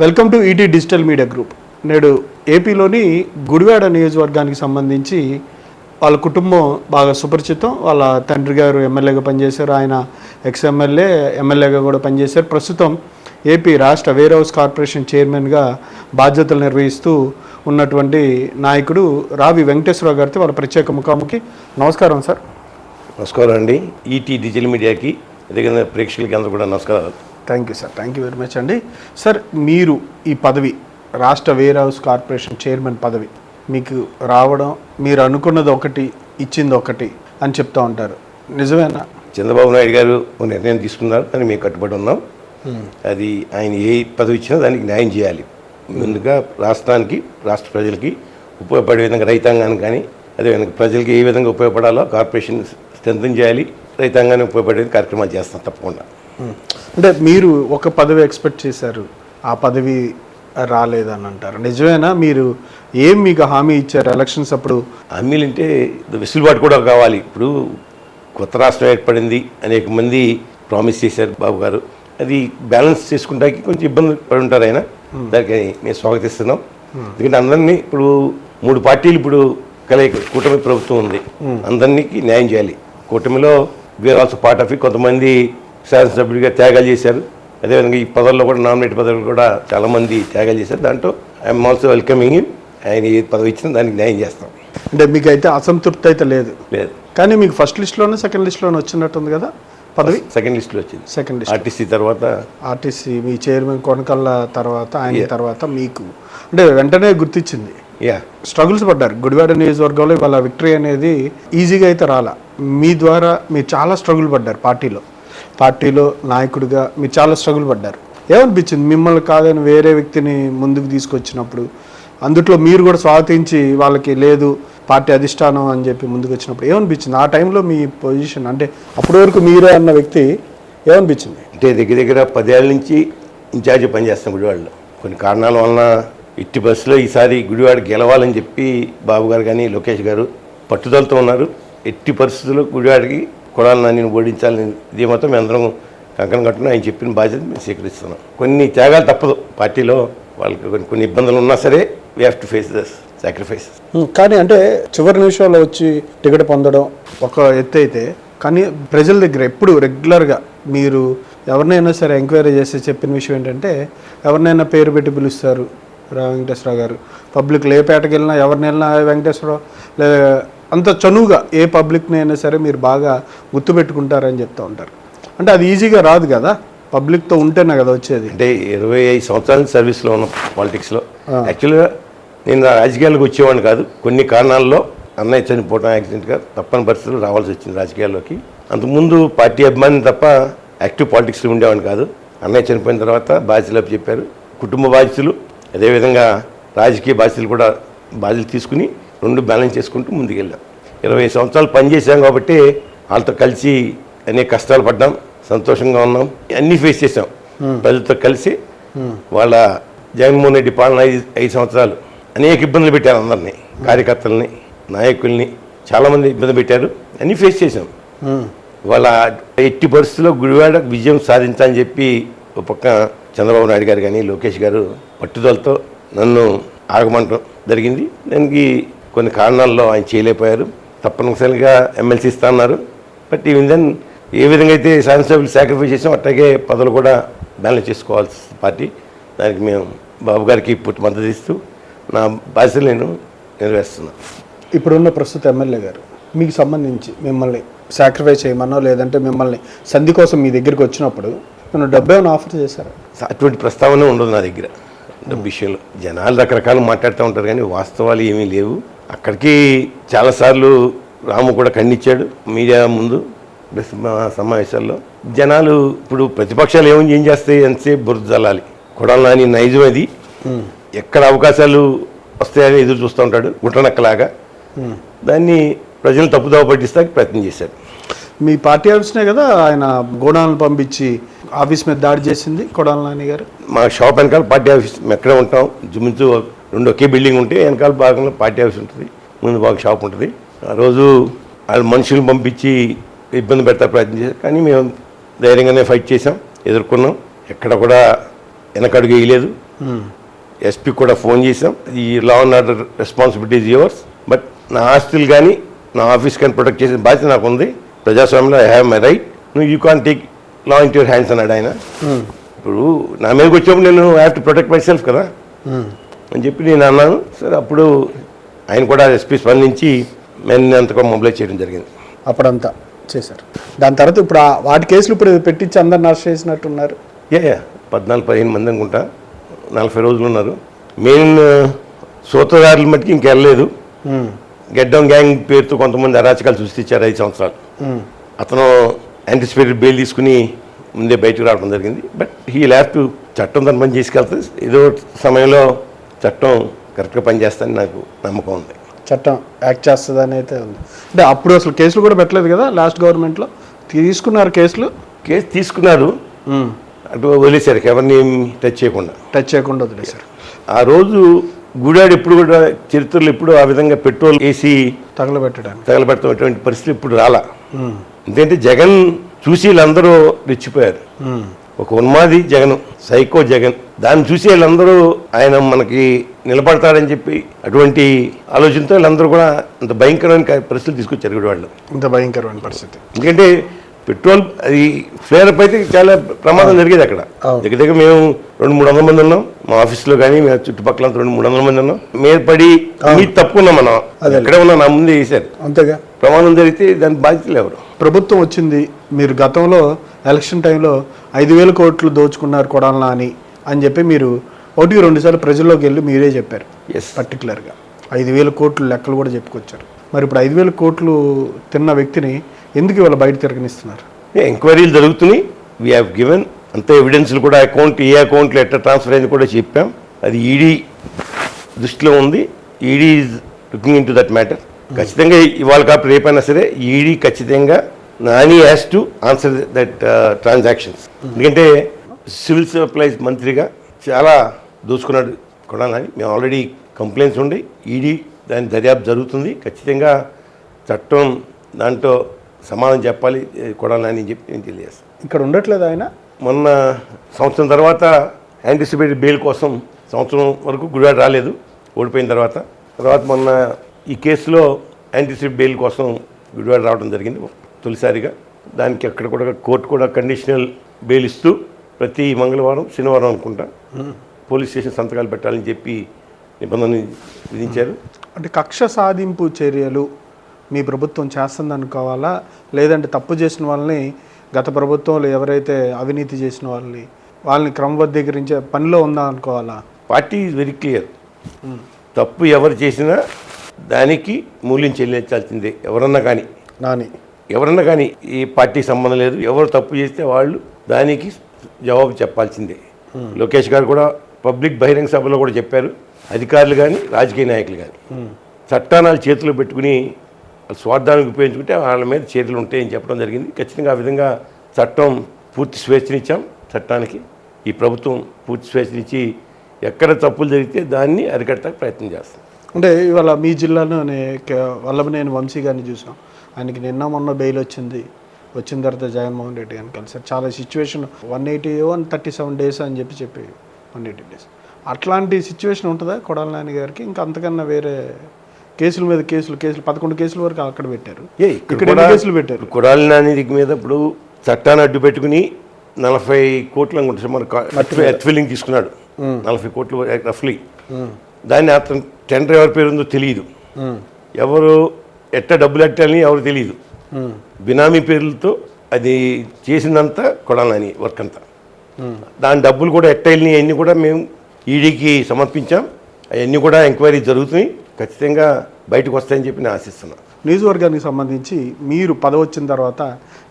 Welcome to ET digital media group. నేడు ఏపీలోని గుడివాడ నియోజకవర్గానికి సంబంధించి వాళ్ళ కుటుంబం బాగా సుపరిచితం. వాళ్ళ తండ్రి గారు ఎమ్మెల్యేగా పనిచేశారు, ఆయన ఎమ్మెల్యేగా కూడా పనిచేశారు. ప్రస్తుతం ఏపీ రాష్ట్ర వేర్ హౌస్ కార్పొరేషన్ చైర్మన్గా బాధ్యతలు నిర్వహిస్తూ ఉన్నటువంటి నాయకుడు రావి వెంకటేశ్వరరావు గారితో వాళ్ళ ప్రత్యేక ముఖాముఖి. నమస్కారం సార్. నమస్కారం అండి. ఈటీ డిజిటల్ మీడియాకి ఎదిగిన ప్రేక్షకులకి అందరూ కూడా నమస్కారాలు. Thank you sir, thank you very much అండి. సార్, మీరు ఈ పదవి రాష్ట్ర వేర్ హౌస్ కార్పొరేషన్ చైర్మన్ పదవి మీకు రావడం, మీరు అనుకున్నది ఒకటి ఇచ్చింది ఒకటి అని చెప్తూ ఉంటారు, నిజమేనా? చంద్రబాబు నాయుడు గారు ఒక నిర్ణయం తీసుకున్నారు, కానీ మేము కట్టుబడి ఉన్నాం. అది ఆయన ఏ పదవి ఇచ్చినా దానికి న్యాయం చేయాలి. ముందుగా రాష్ట్రానికి, రాష్ట్ర ప్రజలకి ఉపయోగపడే విధంగా రైతాంగానికి కానీ, అదేవిధంగా ప్రజలకి ఏ విధంగా ఉపయోగపడాలో కార్పొరేషన్ స్ట్రెంథెన్ చేయాలి, రైతాంగానికి ఉపయోగపడే కార్యక్రమాలు చేస్తాం తప్పకుండా. అంటే మీరు ఒక పదవి ఎక్స్పెక్ట్ చేశారు, ఆ పదవి రాలేదని అంటారు, నిజమేనా? మీరు మీకు హామీ ఇచ్చారు ఎలక్షన్స్ అప్పుడు? హామీలు అంటే వెసులుబాటు కూడా కావాలి. ఇప్పుడు కొత్త రాష్ట్రం ఏర్పడింది, అనేక మంది ప్రామిస్ చేశారు బాబు గారు. అది బ్యాలెన్స్ చేసుకుంటానికి కొంచెం ఇబ్బంది పడి ఉంటారు ఆయన. దానికి మేము స్వాగతిస్తున్నాం. ఎందుకంటే అందరినీ ఇప్పుడు 3 పార్టీలు ఇప్పుడు కూటమి ప్రభుత్వం ఉంది, అందరికీ న్యాయం చేయాలి. కూటమిలో were also part of it. కొంతమంది శాసనసభ్యుడిగా త్యాగాలు చేశారు, అదేవిధంగా ఈ పదవుల్లో కూడా నామినేట్ పదవులు కూడా చాలామంది త్యాగాలు చేశారు. దాంట్లో ఐఎమ్ ఆల్సో వెల్కమింగ్ హిమ్. ఆయన ఏ పదవి ఇచ్చినా దానికి న్యాయం చేస్తాం. అంటే మీకు అయితే అసంతృప్తి అయితే లేదు? కానీ మీకు ఫస్ట్ లిస్ట్లోనే సెకండ్ లిస్ట్లోనే వచ్చినట్టుంది కదా పదవి? సెకండ్ లిస్ట్లో వచ్చింది. సెకండ్ లిస్ట్ ఆర్టీసీ తర్వాత, ఆర్టీసీ మీ చైర్మన్ కొనకళ్ళ తర్వాత, ఆయన తర్వాత మీకు అంటే వెంటనే గుర్తించింది. స్ట్రగుల్స్ పడ్డారు గుడివాడ నియోజకవర్గంలో. ఇవాళ విక్టరీ అనేది ఈజీగా అయితే రాలా. మీ ద్వారా మీరు చాలా స్ట్రగుల్ పడ్డారు. పార్టీలో నాయకుడిగా మీరు చాలా స్ట్రగుల్ పడ్డారు. ఏమనిపించింది మిమ్మల్ని కాదని వేరే వ్యక్తిని ముందుకు తీసుకొచ్చినప్పుడు? అందుట్లో మీరు కూడా స్వాగతించి వాళ్ళకి లేదు పార్టీ అధిష్టానం అని చెప్పి ముందుకు వచ్చినప్పుడు ఏమనిపించింది ఆ టైంలో? మీ పొజిషన్ అంటే అప్పటి వరకు మీరే అన్న వ్యక్తి ఏమనిపించింది? అంటే దగ్గర 10 ఏళ్ళ నుంచి ఇన్ఛార్జి పనిచేస్తాం గుడివాడలో. కొన్ని కారణాల వలన ఇట్టి బస్సులో ఈసారి గుడివాడ గెలవాలని చెప్పి బాబు గారు కానీ లోకేష్ గారు పట్టుదలతో ఉన్నారు. ఎట్టి పరిస్థితుల్లో గుడివాడికి కొడాలి నాని ఓడించాలని ఇది మొత్తం మేము అందరం కంకణం కట్టుకుని ఆయన చెప్పిన బాధ్యత మేము స్వీకరిస్తున్నాం. కొన్ని త్యాగాలు తప్పదు, పార్టీలో వాళ్ళకి కొన్ని ఇబ్బందులు ఉన్నా సరే we have to face this sacrifices. కానీ అంటే చివరి నిమిషంలో వచ్చి టికెట్ పొందడం ఒక ఎత్తు అయితే, కానీ ప్రజల దగ్గర ఎప్పుడు రెగ్యులర్గా మీరు ఎవరినైనా సరే ఎంక్వైరీ చేసి చెప్పిన విషయం ఏంటంటే, ఎవరినైనా పేరు పెట్టి పిలుస్తారు రా వెంకటేశ్వరరావు గారు. పబ్లిక్లో ఏ పేటకి వెళ్ళినా ఎవరిని వెళ్ళినా వెంకటేశ్వరరావు, లేదా అంత చనువుగా ఏ పబ్లిక్ని అయినా సరే మీరు బాగా గుర్తుపెట్టుకుంటారని చెప్తూ ఉంటారు. అంటే అది ఈజీగా రాదు కదా, పబ్లిక్తో ఉంటేనే కదా వచ్చేది. అంటే 25 సంవత్సరాల సర్వీస్లో ఉన్నాం పాలిటిక్స్లో. యాక్చువల్గా నేను రాజకీయాల్లోకి వచ్చేవాడిని కాదు. కొన్ని కారణాల్లో అన్నయ్య చనిపోవడం యాక్సిడెంట్గా తప్పని పరిస్థితులు రావాల్సి వచ్చింది రాజకీయాల్లోకి. అంతకుముందు పార్టీ అభిమాని తప్ప యాక్టివ్ పాలిటిక్స్లో ఉండేవాడిని కాదు. అన్నయ్య చనిపోయిన తర్వాత బాధ్యతలు చెప్పారు, కుటుంబ బాధ్యతలు, అదేవిధంగా రాజకీయ బాధ్యతలు కూడా బాధ్యతలు తీసుకుని 2 బ్యాలెన్స్ చేసుకుంటూ ముందుకెళ్ళాం. 20 సంవత్సరాలు పనిచేసాం కాబట్టి వాళ్ళతో కలిసి అనేక కష్టాలు పడ్డాం, సంతోషంగా ఉన్నాం, అన్నీ ఫేస్ చేసాం. ప్రజలతో కలిసి వాళ్ళ జగన్మోహన్ రెడ్డి పాలన 5 సంవత్సరాలు అనేక ఇబ్బందులు పెట్టారు. అందరినీ, కార్యకర్తలని, నాయకుల్ని చాలామంది ఇబ్బంది పెట్టారు, అన్నీ ఫేస్ చేసాం. వాళ్ళ ఎట్టి పరిస్థితుల్లో గుడివాడ విజయం సాధించాలని చెప్పి ఒక పక్క చంద్రబాబు నాయుడు గారు కానీ లోకేష్ గారు పట్టుదలతో నన్ను ఆగమంటం జరిగింది. దానికి కొన్ని కారణాల్లో ఆయన చేయలేకపోయారు. తప్పనిసరిగా ఎమ్మెల్సీ ఇస్తా అన్నారు. బట్ ఈవెన్ దెన్ ఏ విధంగా అయితే శాసనసభ్యులు సాక్రిఫైస్ చేసాం అట్లాగే పదవులు కూడా బ్యాలెన్స్ చేసుకోవాల్సి పార్టీ. దానికి మేము బాబు గారికి పూర్తి మద్దతు ఇస్తూ నా బాధ్యతలు నేను నెరవేరుస్తున్నాను. ఇప్పుడున్న ప్రస్తుత ఎమ్మెల్యే గారు మీకు సంబంధించి మిమ్మల్ని సాక్రిఫైస్ చేయమనో లేదంటే మిమ్మల్ని సంధి కోసం మీ దగ్గరికి వచ్చినప్పుడు నేను డబ్బు ఏమైనా ఆఫర్ చేశారా? అటువంటి ప్రస్తావన ఉండదు నా దగ్గర. డబ్బు విషయంలో జనాలు రకరకాలు మాట్లాడుతూ ఉంటారు, కానీ వాస్తవాలు ఏమీ లేవు. అక్కడికి చాలాసార్లు రాము కూడా ఖండించాడు మీడియా ముందు సమావేశాల్లో. జనాలు ఇప్పుడు ప్రతిపక్షాలు ఏం చేస్తాయి, ఎంతసేపు బురద జల్లాలి. కొడాలి నాని నైజం అది. ఎక్కడ అవకాశాలు వస్తాయని ఎదురు చూస్తూ ఉంటాడు గుట్టనక్కలాగా. దాన్ని ప్రజలు తప్పుదోవ పట్టిస్తానికి ప్రయత్నం చేశాడు. మీ పార్టీ ఆఫీస్నే కదా ఆయన గోడాలను పంపించి ఆఫీస్ మీద దాడి చేసింది కొడాలి నాని గారు. మా షాప్ వెనకాల పార్టీ ఆఫీస్, మేము ఎక్కడే ఉంటాం. జుమించు 2 ఒకే బిల్డింగ్ ఉంటే వెనకాల భాగంలో పార్టీ ఆఫీస్ ఉంటుంది, ముందు భాగం షాప్ ఉంటుంది. ఆ రోజు వాళ్ళు మనుషులు పంపించి ఇబ్బంది పెడతా ప్రయత్నం చేశారు, కానీ మేము ధైర్యంగానే ఫైట్ చేసాం, ఎదుర్కొన్నాం. ఎక్కడ కూడా వెనకడుగు వేయలేదు. ఎస్పీ కూడా ఫోన్ చేసాం, ఈ law and order responsibility is yours, but నా ఆస్తులు కానీ నా ఆఫీస్ కానీ ప్రొటెక్ట్ చేసిన బాధ్యత నాకు ఉంది, ప్రజాస్వామ్యంలో I have my right, you can take law in your hands అన్నాడు ఆయన. ఇప్పుడు నా మీదకి వచ్చినప్పుడు నేను have to protect myself కదా అని చెప్పి నేను అన్నాను. సరే అప్పుడు ఆయన కూడా ఎస్పీ స్పందించి మెన్ అంతగా మొబిలైజ్ చేయడం జరిగింది. అప్పుడంతా చేశారు. దాని తర్వాత ఇప్పుడు వాటి కేసులు ఇప్పుడు పెట్టించి అందరిని అరెస్ట్ చేసినట్టున్నారు. 14-15 మంది అనుకుంటా, 40 రోజులు ఉన్నారు. మెయిన్ సూత్రధారుల మట్టుకి ఇంకెళ్ళలేదు. గెడ్డం గ్యాంగ్ పేరుతో కొంతమంది అరాచకాలు సృష్టించారు 5 సంవత్సరాలు. అతను యాంటిసిపేటెడ్ బెయిల్ తీసుకుని ముందే బయటకు రావడం జరిగింది. బట్ హీ హ్యావ్ టు, చట్టం తన పని చేసుకెళ్తుంది. ఏదో సమయంలో చట్టం కరెక్ట్గా పనిచేస్తుందని నాకు నమ్మకం ఉంది. చట్టం యాక్ట్ చేస్తుందని అయితే ఉంది. అంటే అప్పుడు అసలు కేసులు కూడా పెట్టలేదు కదా లాస్ట్ గవర్నమెంట్లో. తీసుకున్నారు కేసు తీసుకున్నారు, అటు వదిలేశారు, ఎవరిని టచ్ చేయకుండా వదిలేశారు. ఆ రోజు గుడాడు ఎప్పుడు కూడా చరిత్రలో ఎప్పుడు ఆ విధంగా పెట్రోల్ వేసి తగలబెట్టడం పరిస్థితి ఇప్పుడు రాలా. ఎందుకంటే జగన్ చూసి వీళ్ళందరూ రెచ్చిపోయారు. ఒక ఉన్మాది జగన్, సైకో జగన్, దాన్ని చూసి వీళ్ళందరూ ఆయన మనకి నిలబడతాడని చెప్పి అటువంటి ఆలోచనతో వీళ్ళందరూ కూడా అంత భయంకరమైన పరిస్థితులు తీసుకొచ్చారు గుడివాడలో. ఇంత భయంకరమైన పరిస్థితి ఎందుకంటే పెట్రోల్ అది ఫ్లేర్ అప్ అయితే చాలా ప్రమాదం జరిగేది అక్కడ. దగ్గర మేము 200-300 మంది ఉన్నాం మా ఆఫీస్లో, కానీ మేము చుట్టుపక్కల 200-300 మంది ఉన్నాం. మీద పడి మీ తప్పుకున్నాం, మనం ఎక్కడే ఉన్నా నా ముందే వేశారు. అంతేగా ప్రమాదం జరిగితే దానికి బాధ్యతలు ఎవరు? ప్రభుత్వం వచ్చింది. మీరు గతంలో ఎలక్షన్ టైంలో 5,000 కోట్లు దోచుకున్నారు కొడాలనా అని చెప్పి మీరు 1-2 సార్లు ప్రజల్లోకి వెళ్ళి మీరే చెప్పారు. పర్టికులర్గా 5,000 కోట్లు లెక్కలు కూడా చెప్పుకొచ్చారు. మరి ఇప్పుడు 5,000 కోట్లు తిన్న వ్యక్తిని ఎందుకు ఇవాళ బయట తిరగనిస్తున్నారు? ఎంక్వైరీలు జరుగుతున్నాయి. వీ హ్యావ్ గివెన్ అంత ఎవిడెన్స్లు కూడా, ఏ అకౌంట్లో ఎట్లా ట్రాన్స్ఫర్ అయింది కూడా చెప్పాం. అది ఈడీ దృష్టిలో ఉంది. ED is looking in to that matter. ఖచ్చితంగా ఇవాళ కాపు రేపైనా సరే ఈడీ ఖచ్చితంగా Nani has to answer that transactions. ఎందుకంటే సివిల్ సప్లైస్ మంత్రిగా చాలా దోచుకున్నాడు కొడాలని. మేము ఆల్రెడీ కంప్లైంట్స్ ఉండి ఈడీ దాని దర్యాప్తు జరుగుతుంది. ఖచ్చితంగా చట్టం దాంట్లో సమాధానం చెప్పాలి కొడాలని అని చెప్పి నేను తెలియజేస్తాను. ఇక్కడ ఉండట్లేదు ఆయన. మొన్న సంవత్సరం తర్వాత యాంటిసిపేటెడ్ బెయిల్ కోసం సంవత్సరం వరకు గుడివాడ రాలేదు, ఓడిపోయిన తర్వాత మొన్న ఈ కేసులో యాంటిసిపేటెడ్ బెయిల్ కోసం గుడివాడ రావడం జరిగింది తొలిసారిగా. దానికి అక్కడ కూడా కోర్టు కూడా కండిషనల్ బెయిల్ ఇస్తూ ప్రతి మంగళవారం శనివారం అనుకుంటా పోలీస్ స్టేషన్ సంతకాలు పెట్టాలని చెప్పి నిబంధన విధించారు. అంటే కక్ష సాధింపు చర్యలు మీ ప్రభుత్వం చేస్తుంది అనుకోవాలా, లేదంటే తప్పు చేసిన వాళ్ళని గత ప్రభుత్వంలో ఎవరైతే అవినీతి చేసిన వాళ్ళని క్రమబద్ధీకరించే పనిలో ఉందా అనుకోవాలా? Party is very clear. తప్పు ఎవరు చేసినా దానికి మూల్యం చెల్లించాల్సిందే. ఎవరన్నా కానీ ఈ పార్టీకి సంబంధం లేదు. ఎవరు తప్పు చేస్తే వాళ్ళు దానికి జవాబు చెప్పాల్సిందే. లోకేష్ గారు కూడా పబ్లిక్ బహిరంగ సభలో కూడా చెప్పారు, అధికారులు కానీ రాజకీయ నాయకులు కానీ చట్టాన్ని చేతిలో పెట్టుకుని స్వార్థానికి ఉపయోగించుకుంటే వాళ్ళ మీద చర్యలు ఉంటాయని చెప్పడం జరిగింది. ఖచ్చితంగా ఆ విధంగా చట్టం పూర్తి స్వేచ్ఛనిచ్చాం చట్టానికి. ఈ ప్రభుత్వం పూర్తి స్వేచ్ఛనిచ్చి ఎక్కడ తప్పులు జరిగితే దాన్ని అరికట్టడానికి ప్రయత్నం చేస్తాం. అంటే ఇవాళ మీ జిల్లాలో వల్లభనేని వంశీ గారిని చూసాం. ఆయనకి నిన్న మొన్న బెయిల్ వచ్చిన తర్వాత జగన్మోహన్ రెడ్డి గారిని కలిసారు. చాలా సిచ్యువేషన్ 137 డేస్ అని చెప్పి 180 డేస్ అట్లాంటి సిచ్యువేషన్ ఉంటుందా కొడాల నాని గారికి? ఇంకా అంతకన్నా వేరే కేసుల మీద కేసులు 11 కేసుల వరకు అక్కడ పెట్టారు. ఇక్కడ కేసులు పెట్టారు కొడాల నాని మీద. ఇప్పుడు చట్టాన్ని అడ్డు పెట్టుకుని 40 కోట్లు అనుకుంటా మన ఎర్త్ఫిల్లింగ్ తీసుకున్నాడు. 40 కోట్లు రఫ్లీ. దాన్ని అతను టెండర్ ఎవరి పేరు ఉందో తెలియదు, ఎవరు ఎట్లా డబ్బులు ఎట్టాలని ఎవరు తెలియదు. బినామీ పేర్లతో అది చేసిందంతా కొడాల నాని వర్క్ అంతా. దాని డబ్బులు కూడా ఎట్ట వెళ్ళినాయి అవన్నీ కూడా మేము ఈడీకి సమర్పించాం. అవన్నీ కూడా ఎంక్వైరీ జరుగుతున్నాయి. ఖచ్చితంగా బయటకు వస్తాయని చెప్పి నేను ఆశిస్తున్నాను. నియోజకవర్గానికి సంబంధించి మీరు పదవి వచ్చిన తర్వాత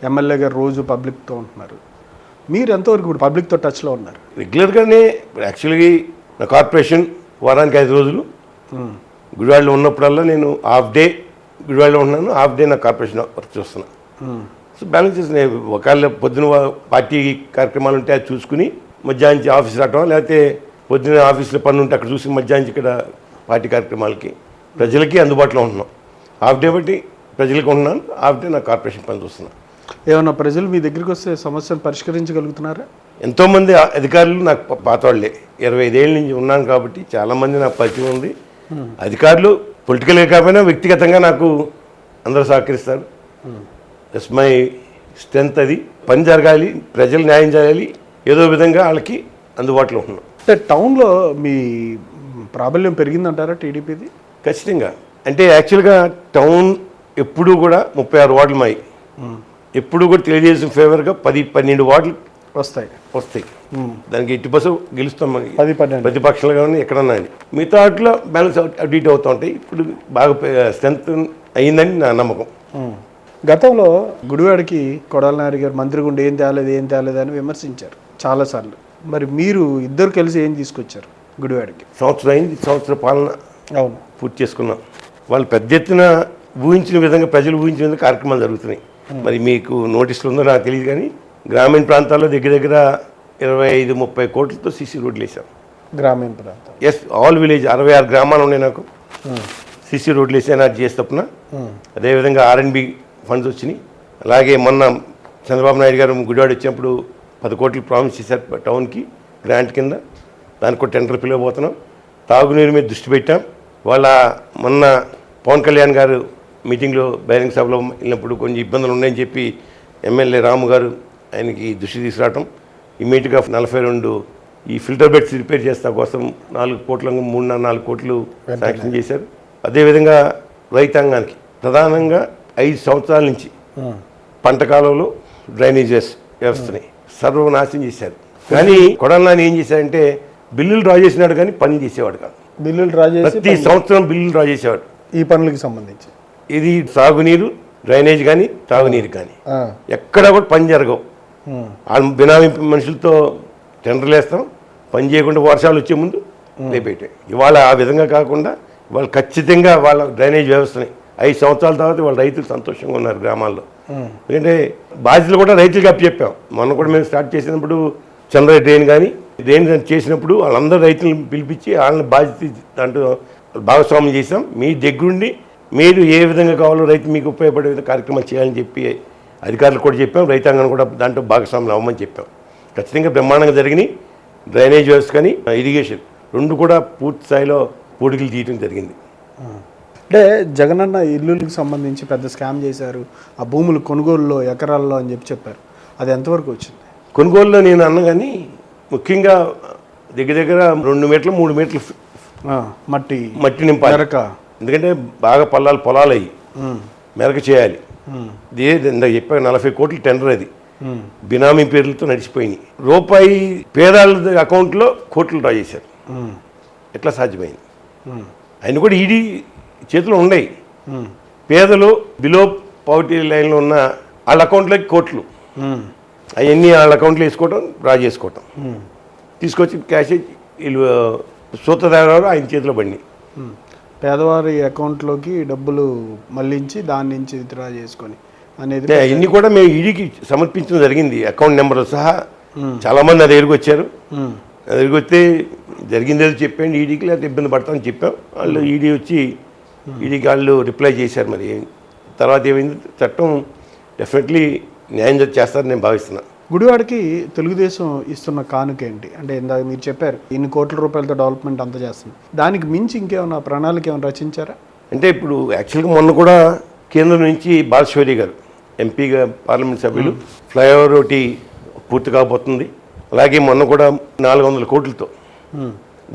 ఎమ్మెల్యే గారు రోజు పబ్లిక్తో ఉంటున్నారు. మీరు ఎంతవరకు ఇప్పుడు పబ్లిక్తో టచ్లో ఉన్నారు? రెగ్యులర్గానే. యాక్చువల్గా నా కార్పొరేషన్ వారానికి 5 రోజులు గుడివాడలో ఉన్నప్పుడల్లా నేను హాఫ్ డే గుడివాడలో ఉన్నాను, హాఫ్ డే నా కార్పొరేషన్ వర్క్ చేస్తున్నాను. సో బ్యాలెన్స్ చేసిన ఒకవేళ పొద్దున పార్టీ కార్యక్రమాలు ఉంటే అది చూసుకుని మధ్యాహ్నం ఆఫీస్ రావటం, లేకపోతే పొద్దున ఆఫీస్లో పని ఉంటే అక్కడ చూసి మధ్యాహ్నం ఇక్కడ పార్టీ కార్యక్రమాలకి ప్రజలకి అందుబాటులో ఉంటున్నాం. హాఫ్ డే బట్టి ప్రజలకు ఉంటున్నాను, హాఫ్ డే నా కార్పొరేషన్ పని చూస్తున్నాను. ఏమన్నా ప్రజలు మీ దగ్గరికి వస్తే సమస్యను పరిష్కరించగలుగుతున్నారా? ఎంతోమంది అధికారులు నాకు పాతవాళ్ళే, 25 ఏళ్ళ నుంచి ఉన్నాను కాబట్టి చాలామంది నాకు పరిచయం ఉంది. అధికారులు పొలిటికల్గా కాకపోయినా వ్యక్తిగతంగా నాకు అందరూ సహకరిస్తారు. That's my strength. అది పని జరగాలి, ప్రజలు న్యాయం చేయాలి, ఏదో విధంగా వాళ్ళకి అందుబాటులో ఉన్నాం. అంటే టౌన్లో మీ ప్రాబల్యం పెరిగిందంటారా టీడీపీది? ఖచ్చితంగా. అంటే యాక్చువల్గా టౌన్ ఎప్పుడూ కూడా 36 వార్డులు మాయి, ఎప్పుడు కూడా తెలుగుదేశం ఫేవర్గా 10-12 వార్డులు వస్తాయి. దానికి 80% గెలుస్తాం మనకి, ప్రతిపక్షాలుగా ఉన్నాయి ఎక్కడన్నా అని. మిగతా వాటిలో బ్యాలెన్స్ అటు ఇటు అవుతూ ఉంటాయి. ఇప్పుడు బాగా స్ట్రెంత్ అయ్యిందని నా నమ్మకం. గతంలో గుడివాడకి కొడాల నాయుడు గారు మంత్రిగా ఉండి ఏం తేలేదు అని విమర్శించారు చాలాసార్లు. మరి మీరు ఇద్దరు కలిసి ఏం తీసుకొచ్చారు గుడివాడకి? సంవత్సరం అయింది, సంవత్సర పాలన అవును పూర్తి చేసుకున్నాం. వాళ్ళు పెద్ద ఎత్తున ఊహించిన విధంగా, ప్రజలు ఊహించిన విధంగా కార్యక్రమాలు జరుగుతున్నాయి. మరి మీకు నోటీసులు ఉందో నాకు తెలియదు, కానీ గ్రామీణ ప్రాంతాల్లో దగ్గర 25-30 కోట్లతో సీసీ రోడ్లు వేసాం. గ్రామీణ ప్రాంతం ఎస్, ఆల్ విలేజ్ 66 గ్రామాలు ఉన్నాయి నాకు. సీసీ రోడ్లు వేసి ఎనర్జీ చేసి తప్పున. అదేవిధంగా R&B ఫండ్స్ వచ్చినాయి. అలాగే మొన్న చంద్రబాబు నాయుడు గారు గుడివాడ వచ్చినప్పుడు 10 కోట్లు ప్రామిస్ చేశారు టౌన్కి గ్రాంట్ కింద. దానికి కూడా టెండర్ పిలవబోతున్నాం. తాగునీరు మీద దృష్టి పెట్టాం. వాళ్ళ మొన్న పవన్ కళ్యాణ్ గారు మీటింగ్లో బహిరంగ సభలో వెళ్ళినప్పుడు కొన్ని ఇబ్బందులు ఉన్నాయని చెప్పి ఎమ్మెల్యే రాము గారు ఆయనకి దృష్టి తీసుకురావటం. ఇమీడియట్గా 42 ఈ ఫిల్టర్ బెడ్స్ రిపేర్ చేస్తా కోసం 4 కోట్ల 3-4 కోట్లు శాంక్షన్ చేశారు. అదేవిధంగా రైతాంగానికి ప్రధానంగా 5 సంవత్సరాల నుంచి పంట కాలంలో డ్రైనేజెస్ వ్యవస్థని సర్వనాశనం చేశారు. కానీ కొడాల నాని ఏం చేశారంటే బిల్లులు డ్రా చేసినాడు కానీ పని చేసేవాడు కాదు. బిల్లులు డ్రా చేసి ప్రతి సంవత్సరం బిల్లులు డ్రా చేసేవాడు ఈ పనులకి సంబంధించి. ఇది సాగునీరు, డ్రైనేజ్ కానీ తాగునీరు కానీ ఎక్కడ కూడా పని జరగవు. వాళ్ళు బినామీ మనుషులతో టెండర్లు వేస్తాం, పని చేయకుండా వర్షాలు వచ్చే ముందు లేపేటే. ఇవాళ ఆ విధంగా కాకుండా వాళ్ళు ఖచ్చితంగా వాళ్ళ డ్రైనేజ్ వ్యవస్థని 5 సంవత్సరాల తర్వాత వాళ్ళ రైతులు సంతోషంగా ఉన్నారు గ్రామాల్లో. ఎందుకంటే బాధ్యతలు కూడా రైతులకి అప్పచెప్పాం. మొన్న కూడా మేము స్టార్ట్ చేసినప్పుడు చంద్ర డ్రైన్ కానీ డ్రైన్ చేసినప్పుడు వాళ్ళందరూ రైతులను పిలిపించి వాళ్ళని బాధ్యత దాంట్లో భాగస్వామ్యం చేసాం. మీ దగ్గరుండి మీరు ఏ విధంగా కావాలో రైతు మీకు ఉపయోగపడే విధంగా కార్యక్రమాలు చేయాలని చెప్పి అధికారులు కూడా చెప్పాం. రైతాంగాన్ని కూడా దాంట్లో భాగస్వామ్యం అవ్వమని చెప్పాం. ఖచ్చితంగా బ్రహ్మాండంగా జరిగినాయి. డ్రైనేజ్ వ్యవస్థ కానీ ఇరిగేషన్ 2 కూడా పూర్తి స్థాయిలో పూడికలు తీయడం జరిగింది. అంటే జగనన్న ఇల్లులకు సంబంధించి పెద్ద స్కామ్ చేశారు, ఆ భూములు కొనుగోలులో ఎకరాల్లో అని చెప్పారు. అది ఎంతవరకు వచ్చింది? కొనుగోలులో నేను అన్న కానీ ముఖ్యంగా దగ్గర 2 మీటర్లు 3 మీటర్లు మట్టి నింపాలి. ఎందుకంటే బాగా పొలాలు అయ్యి మెరక చేయాలి. ఇందాక చెప్పా 40 కోట్ల టెండర్. అది బినామీ పేర్లతో నడిచిపోయినాయి. రూపాయి పేదాల అకౌంట్లో కోట్లు డ్రా చేశారు. ఎట్లా సాధ్యమైంది? ఆయన కూడా ఈడీ చేతిలో ఉన్నాయి. పేదలు బిలో పవర్టీ లైన్లో ఉన్న వాళ్ళ అకౌంట్లోకి కోట్లు, అవన్నీ వాళ్ళ అకౌంట్లో వేసుకోవటం, డ్రా చేసుకోవటం, తీసుకొచ్చి క్యాష్ వీళ్ళు సూత్రధారు ఆయన చేతిలో పడి పేదవారి అకౌంట్లోకి డబ్బులు మళ్ళించి దాని నుంచి డ్రా చేసుకొని అనేది ఇవన్నీ కూడా మేము ఈడీకి సమర్పించడం జరిగింది. అకౌంట్ నెంబర్ సహా. చాలామంది నా దగ్గరికి వచ్చారు. నా దగ్గరికి వస్తే జరిగింది ఏదో చెప్పండి ఈడీకి, లేకపోతే ఇబ్బంది పడతామని చెప్పాం. వాళ్ళు ఈడీ వచ్చి ఈడీకి వాళ్ళు రిప్లై చేశారు. మరి తర్వాత ఏమైంది? చట్టం డెఫినెట్లీ న్యాయం చేస్తారని నేను భావిస్తున్నాను. గుడివాడకి తెలుగుదేశం ఇస్తున్న కానుకేంటి? అంటే ఇందాక మీరు చెప్పారు ఇన్ని కోట్ల రూపాయలతో డెవలప్మెంట్ అంతా చేస్తుంది. దానికి మించి ఇంకేమైనా ప్రణాళిక ఏమైనా రచించారా? అంటే ఇప్పుడు యాక్చువల్గా మొన్న కూడా కేంద్రం నుంచి బాలశౌరి గారు ఎంపీగా పార్లమెంట్ సభ్యులు ఫ్లైఓవర్ ఒకటి పూర్తి కాబోతుంది. అలాగే మొన్న కూడా 400 కోట్లతో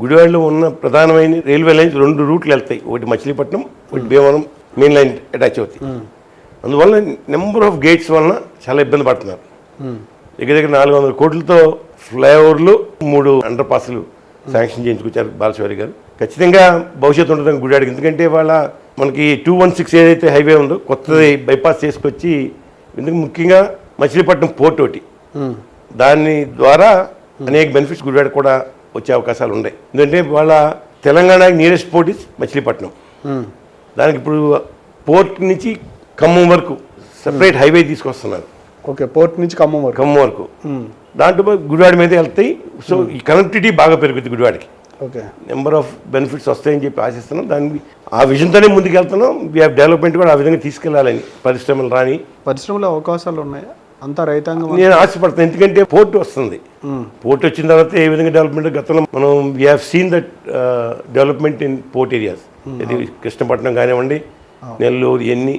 గుడివాడలో ఉన్న ప్రధానమైన రైల్వే లైన్స్ 2 రూట్లు వెళ్తాయి. ఒకటి మచిలీపట్నం, ఒకటి భీమవరం మెయిన్ లైన్ అటాచ్ అవుతాయి. అందువల్ల నెంబర్ ఆఫ్ గేట్స్ వలన చాలా ఇబ్బంది పడుతున్నారు. దగ్గర 400 కోట్లతో ఫ్లైఓవర్లు 3 అండర్ పాస్లు శాంక్షన్ చేయించుకొచ్చారు బాలశౌరి గారు. ఖచ్చితంగా భవిష్యత్తు ఉంటుందని గుడివాడకి. ఎందుకంటే వాళ్ళ మనకి 216 ఏదైతే హైవే ఉందో కొత్తది బైపాస్ చేసుకొచ్చి, ఎందుకు ముఖ్యంగా మచిలీపట్నం పోర్ట్ ఒకటి, దాని ద్వారా అనేక బెనిఫిట్స్ గుడివాడ కూడా వచ్చే అవకాశాలు ఉన్నాయి. ఎందుకంటే వాళ్ళ తెలంగాణకి నియరెస్ట్ పోర్ట్ ఇస్ మచిలీపట్నం. దానికి ఇప్పుడు పోర్ట్ నుంచి ఖమ్మం వరకు సెపరేట్ హైవే తీసుకొస్తున్నారు. ఓకే, పోర్ట్ నుంచి ఖమ్మం వరకు దాంట్లో గుడివాడ మీద వెళ్తాయి. సో ఈ కనెక్టివిటీ బాగా పెరుగుతుంది గుడివాడకి. ఓకే, నెంబర్ ఆఫ్ బెనిఫిట్స్ వస్తాయని చెప్పి ఆశిస్తున్నాం. దానికి ఆ విజన్తోనే ముందుకు వెళ్తున్నాం. డెవలప్మెంట్ కూడా ఆ విధంగా తీసుకెళ్లాలని. పరిశ్రమలు అవకాశాలు ఉన్నాయా? అంతా రైతాంగం. నేను ఆశపడతాను, ఎందుకంటే పోర్ట్ వస్తుంది. పోర్ట్ వచ్చిన తర్వాత ఏ విధంగా డెవలప్మెంట్ గతంలో మనం we have seen that development in port areas. ఇది కృష్ణపట్నం కానివ్వండి, నెల్లూరు, ఇవన్నీ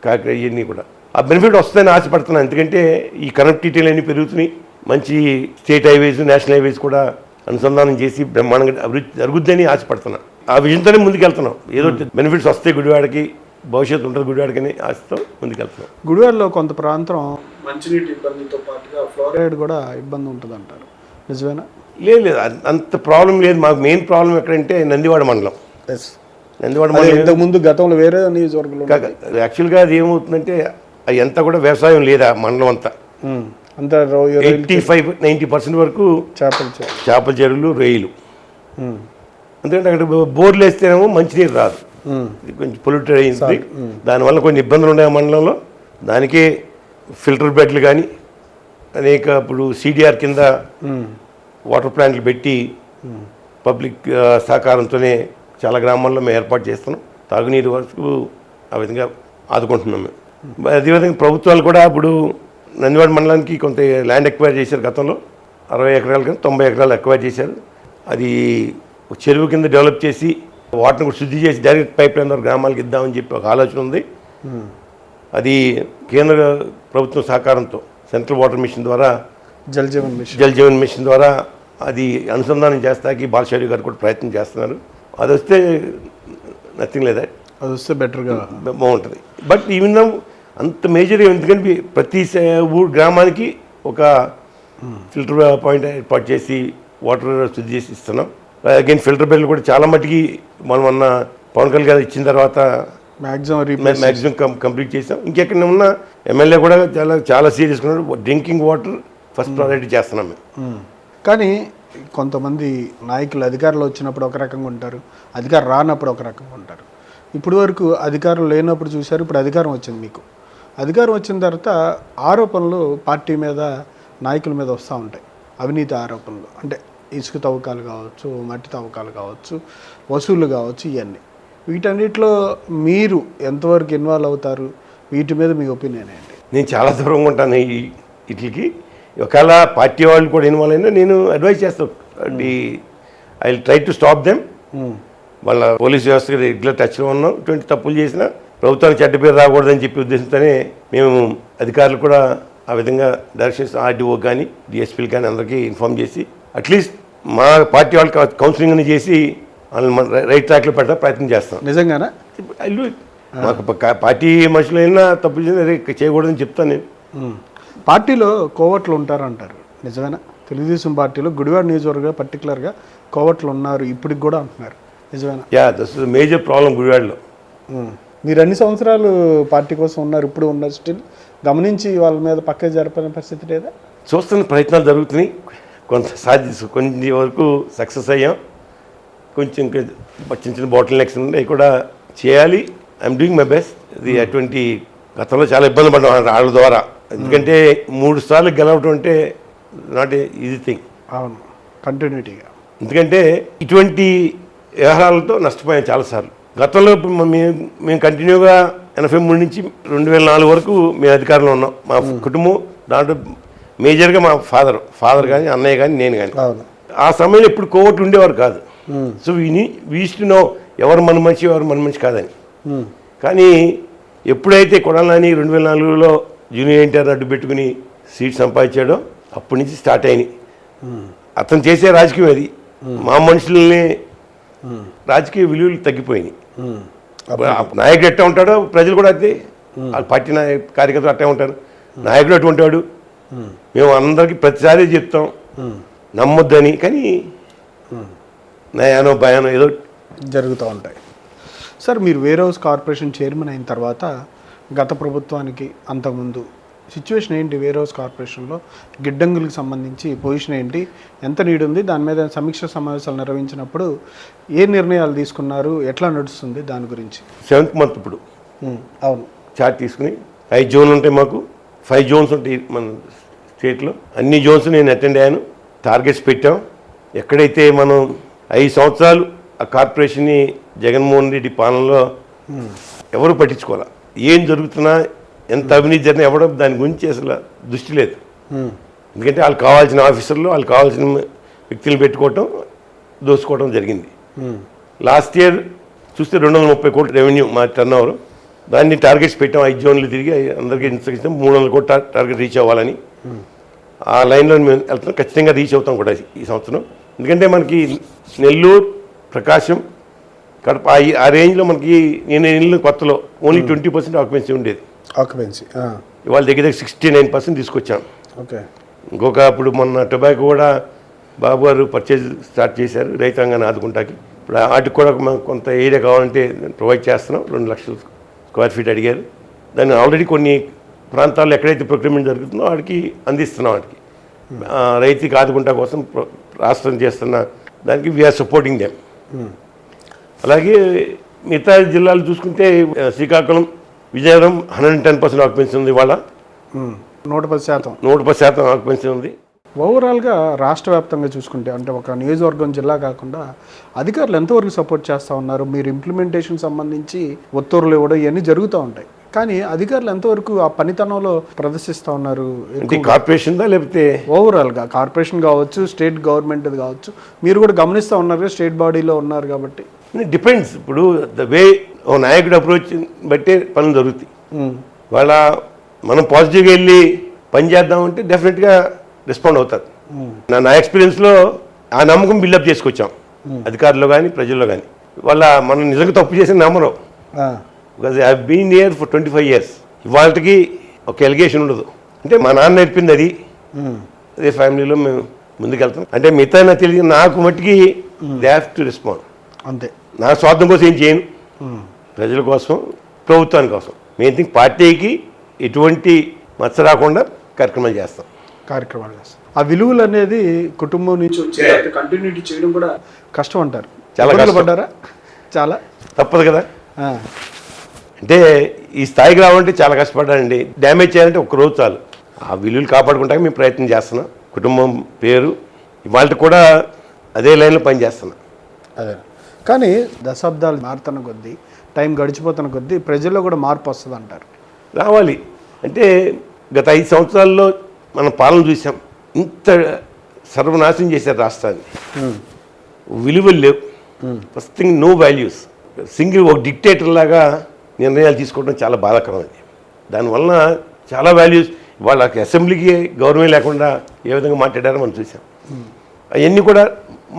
కాకినాడ, ఇవన్నీ కూడా ఆ బెనిఫిట్ వస్తుందని ఆశపడుతున్నాను. ఎందుకంటే ఈ కనెక్టివిటీలు అన్నీ పెరుగుతున్నాయి. మంచి స్టేట్ హైవేస్, నేషనల్ హైవేస్ కూడా అనుసంధానం చేసి బ్రహ్మాండంగా అభివృద్ధి జరుగుద్దని ఆశపడుతున్నాను. ఆ విజన్తోనే ముందుకెళ్తున్నాం. ఏదో బెనిఫిట్స్ వస్తాయి గుడివాడకి, భవిష్యత్తు ఉంటుంది గుడివాడకని ఆశతో ముందుకెళ్తున్నాం. గుడివాడలో కొంత ప్రాంతం మంచినీటి ఇబ్బందితో పాటుగా ఫ్లోరైడ్ కూడా ఇబ్బంది ఉంటుంది అంటారు, నిజమేనా? లేదు, అంత ప్రాబ్లం లేదు. మాకు మెయిన్ ప్రాబ్లం ఎక్కడంటే నందివాడ మండలం. నందివాడ మండలం ఇంతకుముందు గతంలో వేరే నియోజకవర్గంలో యాక్చువల్గా అది ఏమవుతుందంటే అది అంతా కూడా వ్యవసాయం లేదా మండలం అంతా. అంతా 85-90% వరకు చేపల చెరువులు, రొయ్యలు. ఎందుకంటే అక్కడ బోర్లు వేస్తేనేమో మంచినీరు రాదు, కొంచెం పొల్యూటెడ్ అయింది. దానివల్ల కొన్ని ఇబ్బందులు ఉన్నాయి ఆ మండలంలో. దానికే ఫిల్టర్ బెడ్లు కానీ అనేక ఇప్పుడు CDR కింద వాటర్ ప్లాంట్లు పెట్టి పబ్లిక్ సహకారంతోనే చాలా గ్రామాల్లో మేము ఏర్పాటు చేస్తున్నాం. తాగునీరు వరకు ఆ విధంగా ఆదుకుంటున్నాం మేము. అదేవిధంగా ప్రభుత్వాలు కూడా ఇప్పుడు నందివాడ మండలానికి కొంత ల్యాండ్ ఎక్వైర్ చేశారు. గతంలో 60 ఎకరాల కింద 90 ఎకరాలు ఎక్వైర్ చేశారు. అది చెరువు కింద డెవలప్ చేసి వాటర్ని కూడా శుద్ధి చేసి డైరెక్ట్ పైప్ లైన్ ద్వారా గ్రామాలకు ఇద్దామని చెప్పి ఒక ఆలోచన ఉంది. అది కేంద్ర ప్రభుత్వం సహకారంతో సెంట్రల్ వాటర్ మిషన్ ద్వారా, జల్ జీవన్ మిషన్ ద్వారా అది అనుసంధానం చేస్తాకి బాలశౌరి గారు కూడా ప్రయత్నం చేస్తున్నారు. అది వస్తే నథింగ్ లేదా, అది వస్తే బెటర్గా బాగుంటుంది. బట్ ఈవెన్ అంత మేజర్, ఎందుకంటే ప్రతి గ్రామానికి ఒక ఫిల్టర్ పాయింట్ ఏర్పాటు చేసి వాటర్ శుద్ధి చేసి ఇస్తున్నాం. అగైన్ ఫిల్టర్ బెడ్లు కూడా చాలా మటుకి మనం మొన్న పవన్ కళ్యాణ్ గారు ఇచ్చిన తర్వాత మ్యాక్సిమం కంప్లీట్ చేసాం. ఇంకెక్కడ ఉన్న ఎమ్మెల్యే కూడా చాలా సీరియస్గా ఉన్నారు. డ్రింకింగ్ వాటర్ ఫస్ట్ ప్రయారిటీ చేస్తున్నాం మేము. కానీ కొంతమంది నాయకులు అధికారులు వచ్చినప్పుడు ఒక రకంగా ఉంటారు, అధికారం రానప్పుడు ఒక రకంగా ఉంటారు. ఇప్పుడు వరకు అధికారం లేనప్పుడు చూశారు, ఇప్పుడు అధికారం వచ్చింది. మీకు అధికారం వచ్చిన తర్వాత ఆరోపణలు పార్టీ మీద, నాయకుల మీద వస్తూ ఉంటాయి. అవినీతి ఆరోపణలు అంటే ఇసుక తవ్వకాలు కావచ్చు, మట్టి తవ్వకాలు కావచ్చు, వసూళ్లు కావచ్చు, ఇవన్నీ. వీటన్నిటిలో మీరు ఎంతవరకు ఇన్వాల్వ్ అవుతారు? వీటి మీద మీ ఒపీనియన్ ఏంటి? నేను చాలా దూరంగా ఉంటాను వీటికి. ఒకవేళ పార్టీ వాళ్ళు కూడా ఇన్వాల్వ్ అయినా నేను అడ్వైజ్ చేస్తాను. I will try to stop them. వాళ్ళ పోలీస్ వ్యవస్థకి రెగ్యులర్ టచ్లో ఉన్నాం. ఇటువంటి తప్పులు చేసినా ప్రభుత్వానికి చెడ్డ పేరు రాకూడదని చెప్పి ఉద్దేశంతోనే మేము అధికారులు కూడా ఆ విధంగా డైరెక్షన్స్ RDO కానీ DSPలు కానీ అందరికీ ఇన్ఫార్మ్ చేసి అట్లీస్ట్ మా పార్టీ వాళ్ళకి కౌన్సిలింగ్ చేసి వాళ్ళని రైట్ ట్రాక్లో పెట్టా ప్రయత్నం చేస్తాం. నిజంగానా? మాకు పార్టీ మనుషులైనా తప్పు చేయకూడదని చెప్తాను నేను. పార్టీలో కోవట్లు ఉంటారంటారు, నిజమేనా? తెలుగుదేశం పార్టీలో గుడివాడ నియోజకవర్గం పర్టికులర్గా కోవట్లు ఉన్నారు ఇప్పటికి కూడా అంటున్నారు, నిజమేనా? దట్స్ ద మేజర్ ప్రాబ్లం గుడివాడలో. మీరు అన్ని సంవత్సరాలు పార్టీ కోసం ఉన్నారు, ఇప్పుడు ఉన్నారు, స్టిల్ గమనించి వాళ్ళ మీద పక్క జరపని పరిస్థితి లేదా? చూస్తున్న ప్రయత్నాలు జరుగుతున్నాయి. కొన్ని వరకు సక్సెస్ అయ్యాం. కొంచెం చిన్న చిన్న బాటిల్ నెక్స్ ఉన్నాయి, కూడా చేయాలి. I'm doing my best. ఇది అటువంటి గతంలో చాలా ఇబ్బంది పడ్డాం వాళ్ళ ద్వారా. ఎందుకంటే 3 సార్లు గెలవటం అంటే నాట్ ఈజీ థింగ్. అవును, కంటిన్యూటీగా. ఎందుకంటే ఇటువంటి వ్యవహారాలతో నష్టపోయాం చాలాసార్లు. గతంలో మేము కంటిన్యూగా 83 నుంచి 2004 వరకు మేము అధికారంలో ఉన్నాం. మా కుటుంబం దాంట్లో మేజర్గా మా ఫాదర్ కానీ, అన్నయ్య కానీ, నేను కానీ. ఆ సమయంలో ఎప్పుడు కోవట్లు ఉండేవారు కాదు. సో వీస్ట్ నో ఎవరు మన మనిషి, ఎవరు మన మనిషి కాదని. కానీ ఎప్పుడైతే కొడాలని 2004లో జూనియర్ ఎన్టీఆర్ అడ్డు పెట్టుకుని సీట్ సంపాదించాడో అప్పటి నుంచి స్టార్ట్ అయినాయి. అతను చేసే రాజకీయం అది. మా మనుషుల్ని రాజకీయ విలువలు తగ్గిపోయినాయి. నాయకుడు ఎట్టా ఉంటాడో ప్రజలు కూడా అయితే, పార్టీ కార్యకర్తలు అట్టే ఉంటారు. నాయకుడు అటువంటి వాడు. మేము అందరికీ ప్రతిసారి చెప్తాం నమ్మొద్దని, కానీ నయానో భయానో ఏదో జరుగుతూ ఉంటాయి. సార్, మీరు వేర్ హౌస్ కార్పొరేషన్ చైర్మన్ అయిన తర్వాత గత ప్రభుత్వానికి అంతకుముందు సిచ్యువేషన్ ఏంటి? వేర్ హౌస్ కార్పొరేషన్లో గిడ్డంగులకు సంబంధించి పొజిషన్ ఏంటి, ఎంత నీడ్ ఉంది, దాని మీద సమీక్ష సమావేశాలు నిర్వహించినప్పుడు ఏ నిర్ణయాలు తీసుకున్నారు, ఎట్లా నడుస్తుంది దాని గురించి? 7th month ఇప్పుడు అవును చార్ట్ తీసుకుని 5 జోన్లు ఉంటాయి. మాకు 5 జోన్స్ ఉంటాయి మన స్టేట్లో. అన్ని జోన్స్ నేను అటెండ్ అయ్యాను. టార్గెట్స్ పెట్టాం. ఎక్కడైతే మనం 5 సంవత్సరాలు ఆ కార్పొరేషన్ని జగన్మోహన్ రెడ్డి పాలనలో ఎవరు పట్టించుకోవాలి, ఏం జరుగుతున్నా ఎంత అవినీతి జరిగినా ఎవడో దాని గురించి అసలు దృష్టి లేదు. ఎందుకంటే వాళ్ళకి కావాల్సిన ఆఫీసర్లు వాళ్ళకి కావాల్సిన వ్యక్తులు పెట్టుకోవటం దోసుకోవడం జరిగింది. లాస్ట్ ఇయర్ చూస్తే 230 కోట్ల రెవెన్యూ మా టర్న్ ఓవర్. దాన్ని టార్గెట్స్ పెట్టాం, 5 జోన్లు తిరిగి అందరికీ ఇన్స్ట్రక్షన్ 300 కోట్ల టార్గెట్ రీచ్ అవ్వాలని. ఆ లైన్లో మేము వెళ్తున్నాం, ఖచ్చితంగా రీచ్ అవుతాం కూడా ఈ సంవత్సరం. ఎందుకంటే మనకి నెల్లూరు, ప్రకాశం, కడప ఆ రేంజ్లో మనకి నేను ఇల్లు కొత్తలో ఓన్లీ 20% ఆక్యుపెన్సీ ఉండేది. ఇవాళ దగ్గర 69% తీసుకొచ్చాం. ఓకే. ఇంకొక ఇప్పుడు మొన్న టొబాకో కూడా బాబు గారు పర్చేజ్ స్టార్ట్ చేశారు రైతాంగాన్ని ఆదుకుంటాకి. ఇప్పుడు వాటికి కూడా మనకు కొంత ఏరియా కావాలంటే ప్రొవైడ్ చేస్తున్నాం. 2 లక్షల స్క్వేర్ ఫీట్ అడిగారు. దాన్ని ఆల్రెడీ కొన్ని ప్రాంతాల్లో ఎక్కడైతే ప్రొక్యూర్మెంట్ జరుగుతుందో వాడికి అందిస్తున్నాం. వాటికి రైతుకి ఆదుకుంటా కోసం రాష్ట్రం చేస్తున్న దానికి వీఆర్ సపోర్టింగ్ దెమ్. అలాగే మిగతా జిల్లాలు చూసుకుంటే శ్రీకాకుళం, విజయనగరం 110% ఆక్యుపెన్సీ ఉంది. ఇవాళ 110% ఆక్యుపెన్సీ ఉంది. ఓవరాల్గా రాష్ట్ర వ్యాప్తంగా చూసుకుంటే అంటే ఒక నియోజకవర్గం జిల్లా కాకుండా అధికారులు ఎంతవరకు సపోర్ట్ చేస్తూ ఉన్నారు? మీరు ఇంప్లిమెంటేషన్ సంబంధించి ఉత్తర్వులు ఇవ్వడం ఇవన్నీ జరుగుతూ ఉంటాయి, కానీ అధికారులు ఎంతవరకు ఆ పనితనంలో ప్రదర్శిస్తూ ఉన్నారు? కార్పొరేషన్ లేకపోతే ఓవరాల్గా కార్పొరేషన్ కావచ్చు, స్టేట్ గవర్నమెంట్ కావచ్చు, మీరు కూడా గమనిస్తూ ఉన్నారు, స్టేట్ బాడీలో ఉన్నారు కాబట్టి. డిపెండ్స్. ఇప్పుడు ద వే ఓ నాయకుడు అప్రోచ్ బట్టే పనులు జరుగుతాయి. వాళ్ళ మనం పాజిటివ్గా వెళ్ళి పని చేద్దామంటే డెఫినెట్గా రెస్పాండ్ అవుతారు. నా ఎక్స్పీరియన్స్లో ఆ నమ్మకం బిల్డప్ చేసుకొచ్చాం అధికారులు కానీ ప్రజల్లో కానీ. వాళ్ళ మనం నిజంగా తప్పు చేసిన నమ్మరు. Because I been here for 25 years. ఇవాళకి ఒక ఎలిగేషన్ ఉండదు. అంటే మా నాన్న నేర్పింది అది, అదే ఫ్యామిలీలో మేము ముందుకెళ్తాం. అంటే మిగతా నాకు తెలియదు, నాకు మట్టికి దే హ్యావ్ టు రెస్పాండ్. అంతే. నా స్వార్థం కోసం ఏం చేయను, ప్రజల కోసం, ప్రభుత్వాని కోసం. మెయిన్ థింగ్ పార్టీకి ఎటువంటి మచ్చ రాకుండా కార్యక్రమాలు చేస్తాం. ఆ విలువలు అనేది కుటుంబం నుంచి కంటిన్యూటీ చేయడం కూడా కష్టం అంటారు. చాలా కష్టపడ్డారా? చాలా తప్పదు కదా. అంటే ఈ స్థాయికి రావాలంటే చాలా కష్టపడ్డానండి. డ్యామేజ్ చేయాలంటే ఒక్క రోజు చాలు. ఆ విలువలు కాపాడుకుంటాక మేము ప్రయత్నం చేస్తున్నాం. కుటుంబం పేరు ఇవాళ కూడా అదే లైన్లో పనిచేస్తున్నాం. అదే. కానీ దశాబ్దాలు మారుతున్న కొద్దీ, టైం గడిచిపోతున్న కొద్దీ ప్రజల్లో కూడా మార్పు వస్తుంది అంటారు. రావాలి. అంటే గత 5 సంవత్సరాల్లో మనం పాలన చూసాం. ఇంత సర్వనాశనం చేశారు రాష్ట్రాన్ని. విలువలు లేవు. First thing no values. Single ఒక డిక్టేటర్ లాగా నిర్ణయాలు తీసుకోవడం చాలా బాధాకరమైంది. దానివల్ల చాలా వాల్యూస్ వాళ్ళకి అసెంబ్లీకి గౌరవం లేకుండా ఏ విధంగా మాట్లాడారో మనం చూసాం. అవన్నీ కూడా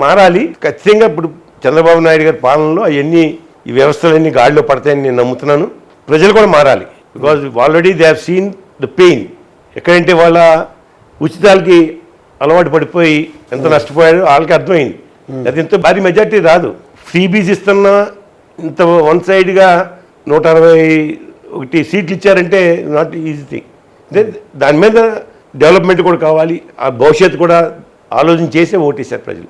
మారాలి ఖచ్చితంగా. ఇప్పుడు చంద్రబాబు నాయుడు గారి పాలనలో అవన్నీ ఈ వ్యవస్థలన్నీ గాడిలో పడతాయని నేను నమ్ముతున్నాను. ప్రజలు కూడా మారాలి. Because already they have seen the pain. ఎక్కడంటే వాళ్ళ ఉచితాలకి అలవాటు పడిపోయి ఎంత నష్టపోయారో వాళ్ళకి అర్థమైంది. అది ఇంత భారీ మెజార్టీ రాదు. ఫ్రీబీస్ ఇస్తున్నా ఇంత వన్ సైడ్గా 161 సీట్లు ఇచ్చారంటే నాట్ ఈజీ థింగ్. అంటే దాని మీద డెవలప్మెంట్ కూడా కావాలి. ఆ భవిష్యత్తు కూడా ఆలోచన చేసే ఓటేశారు ప్రజలు.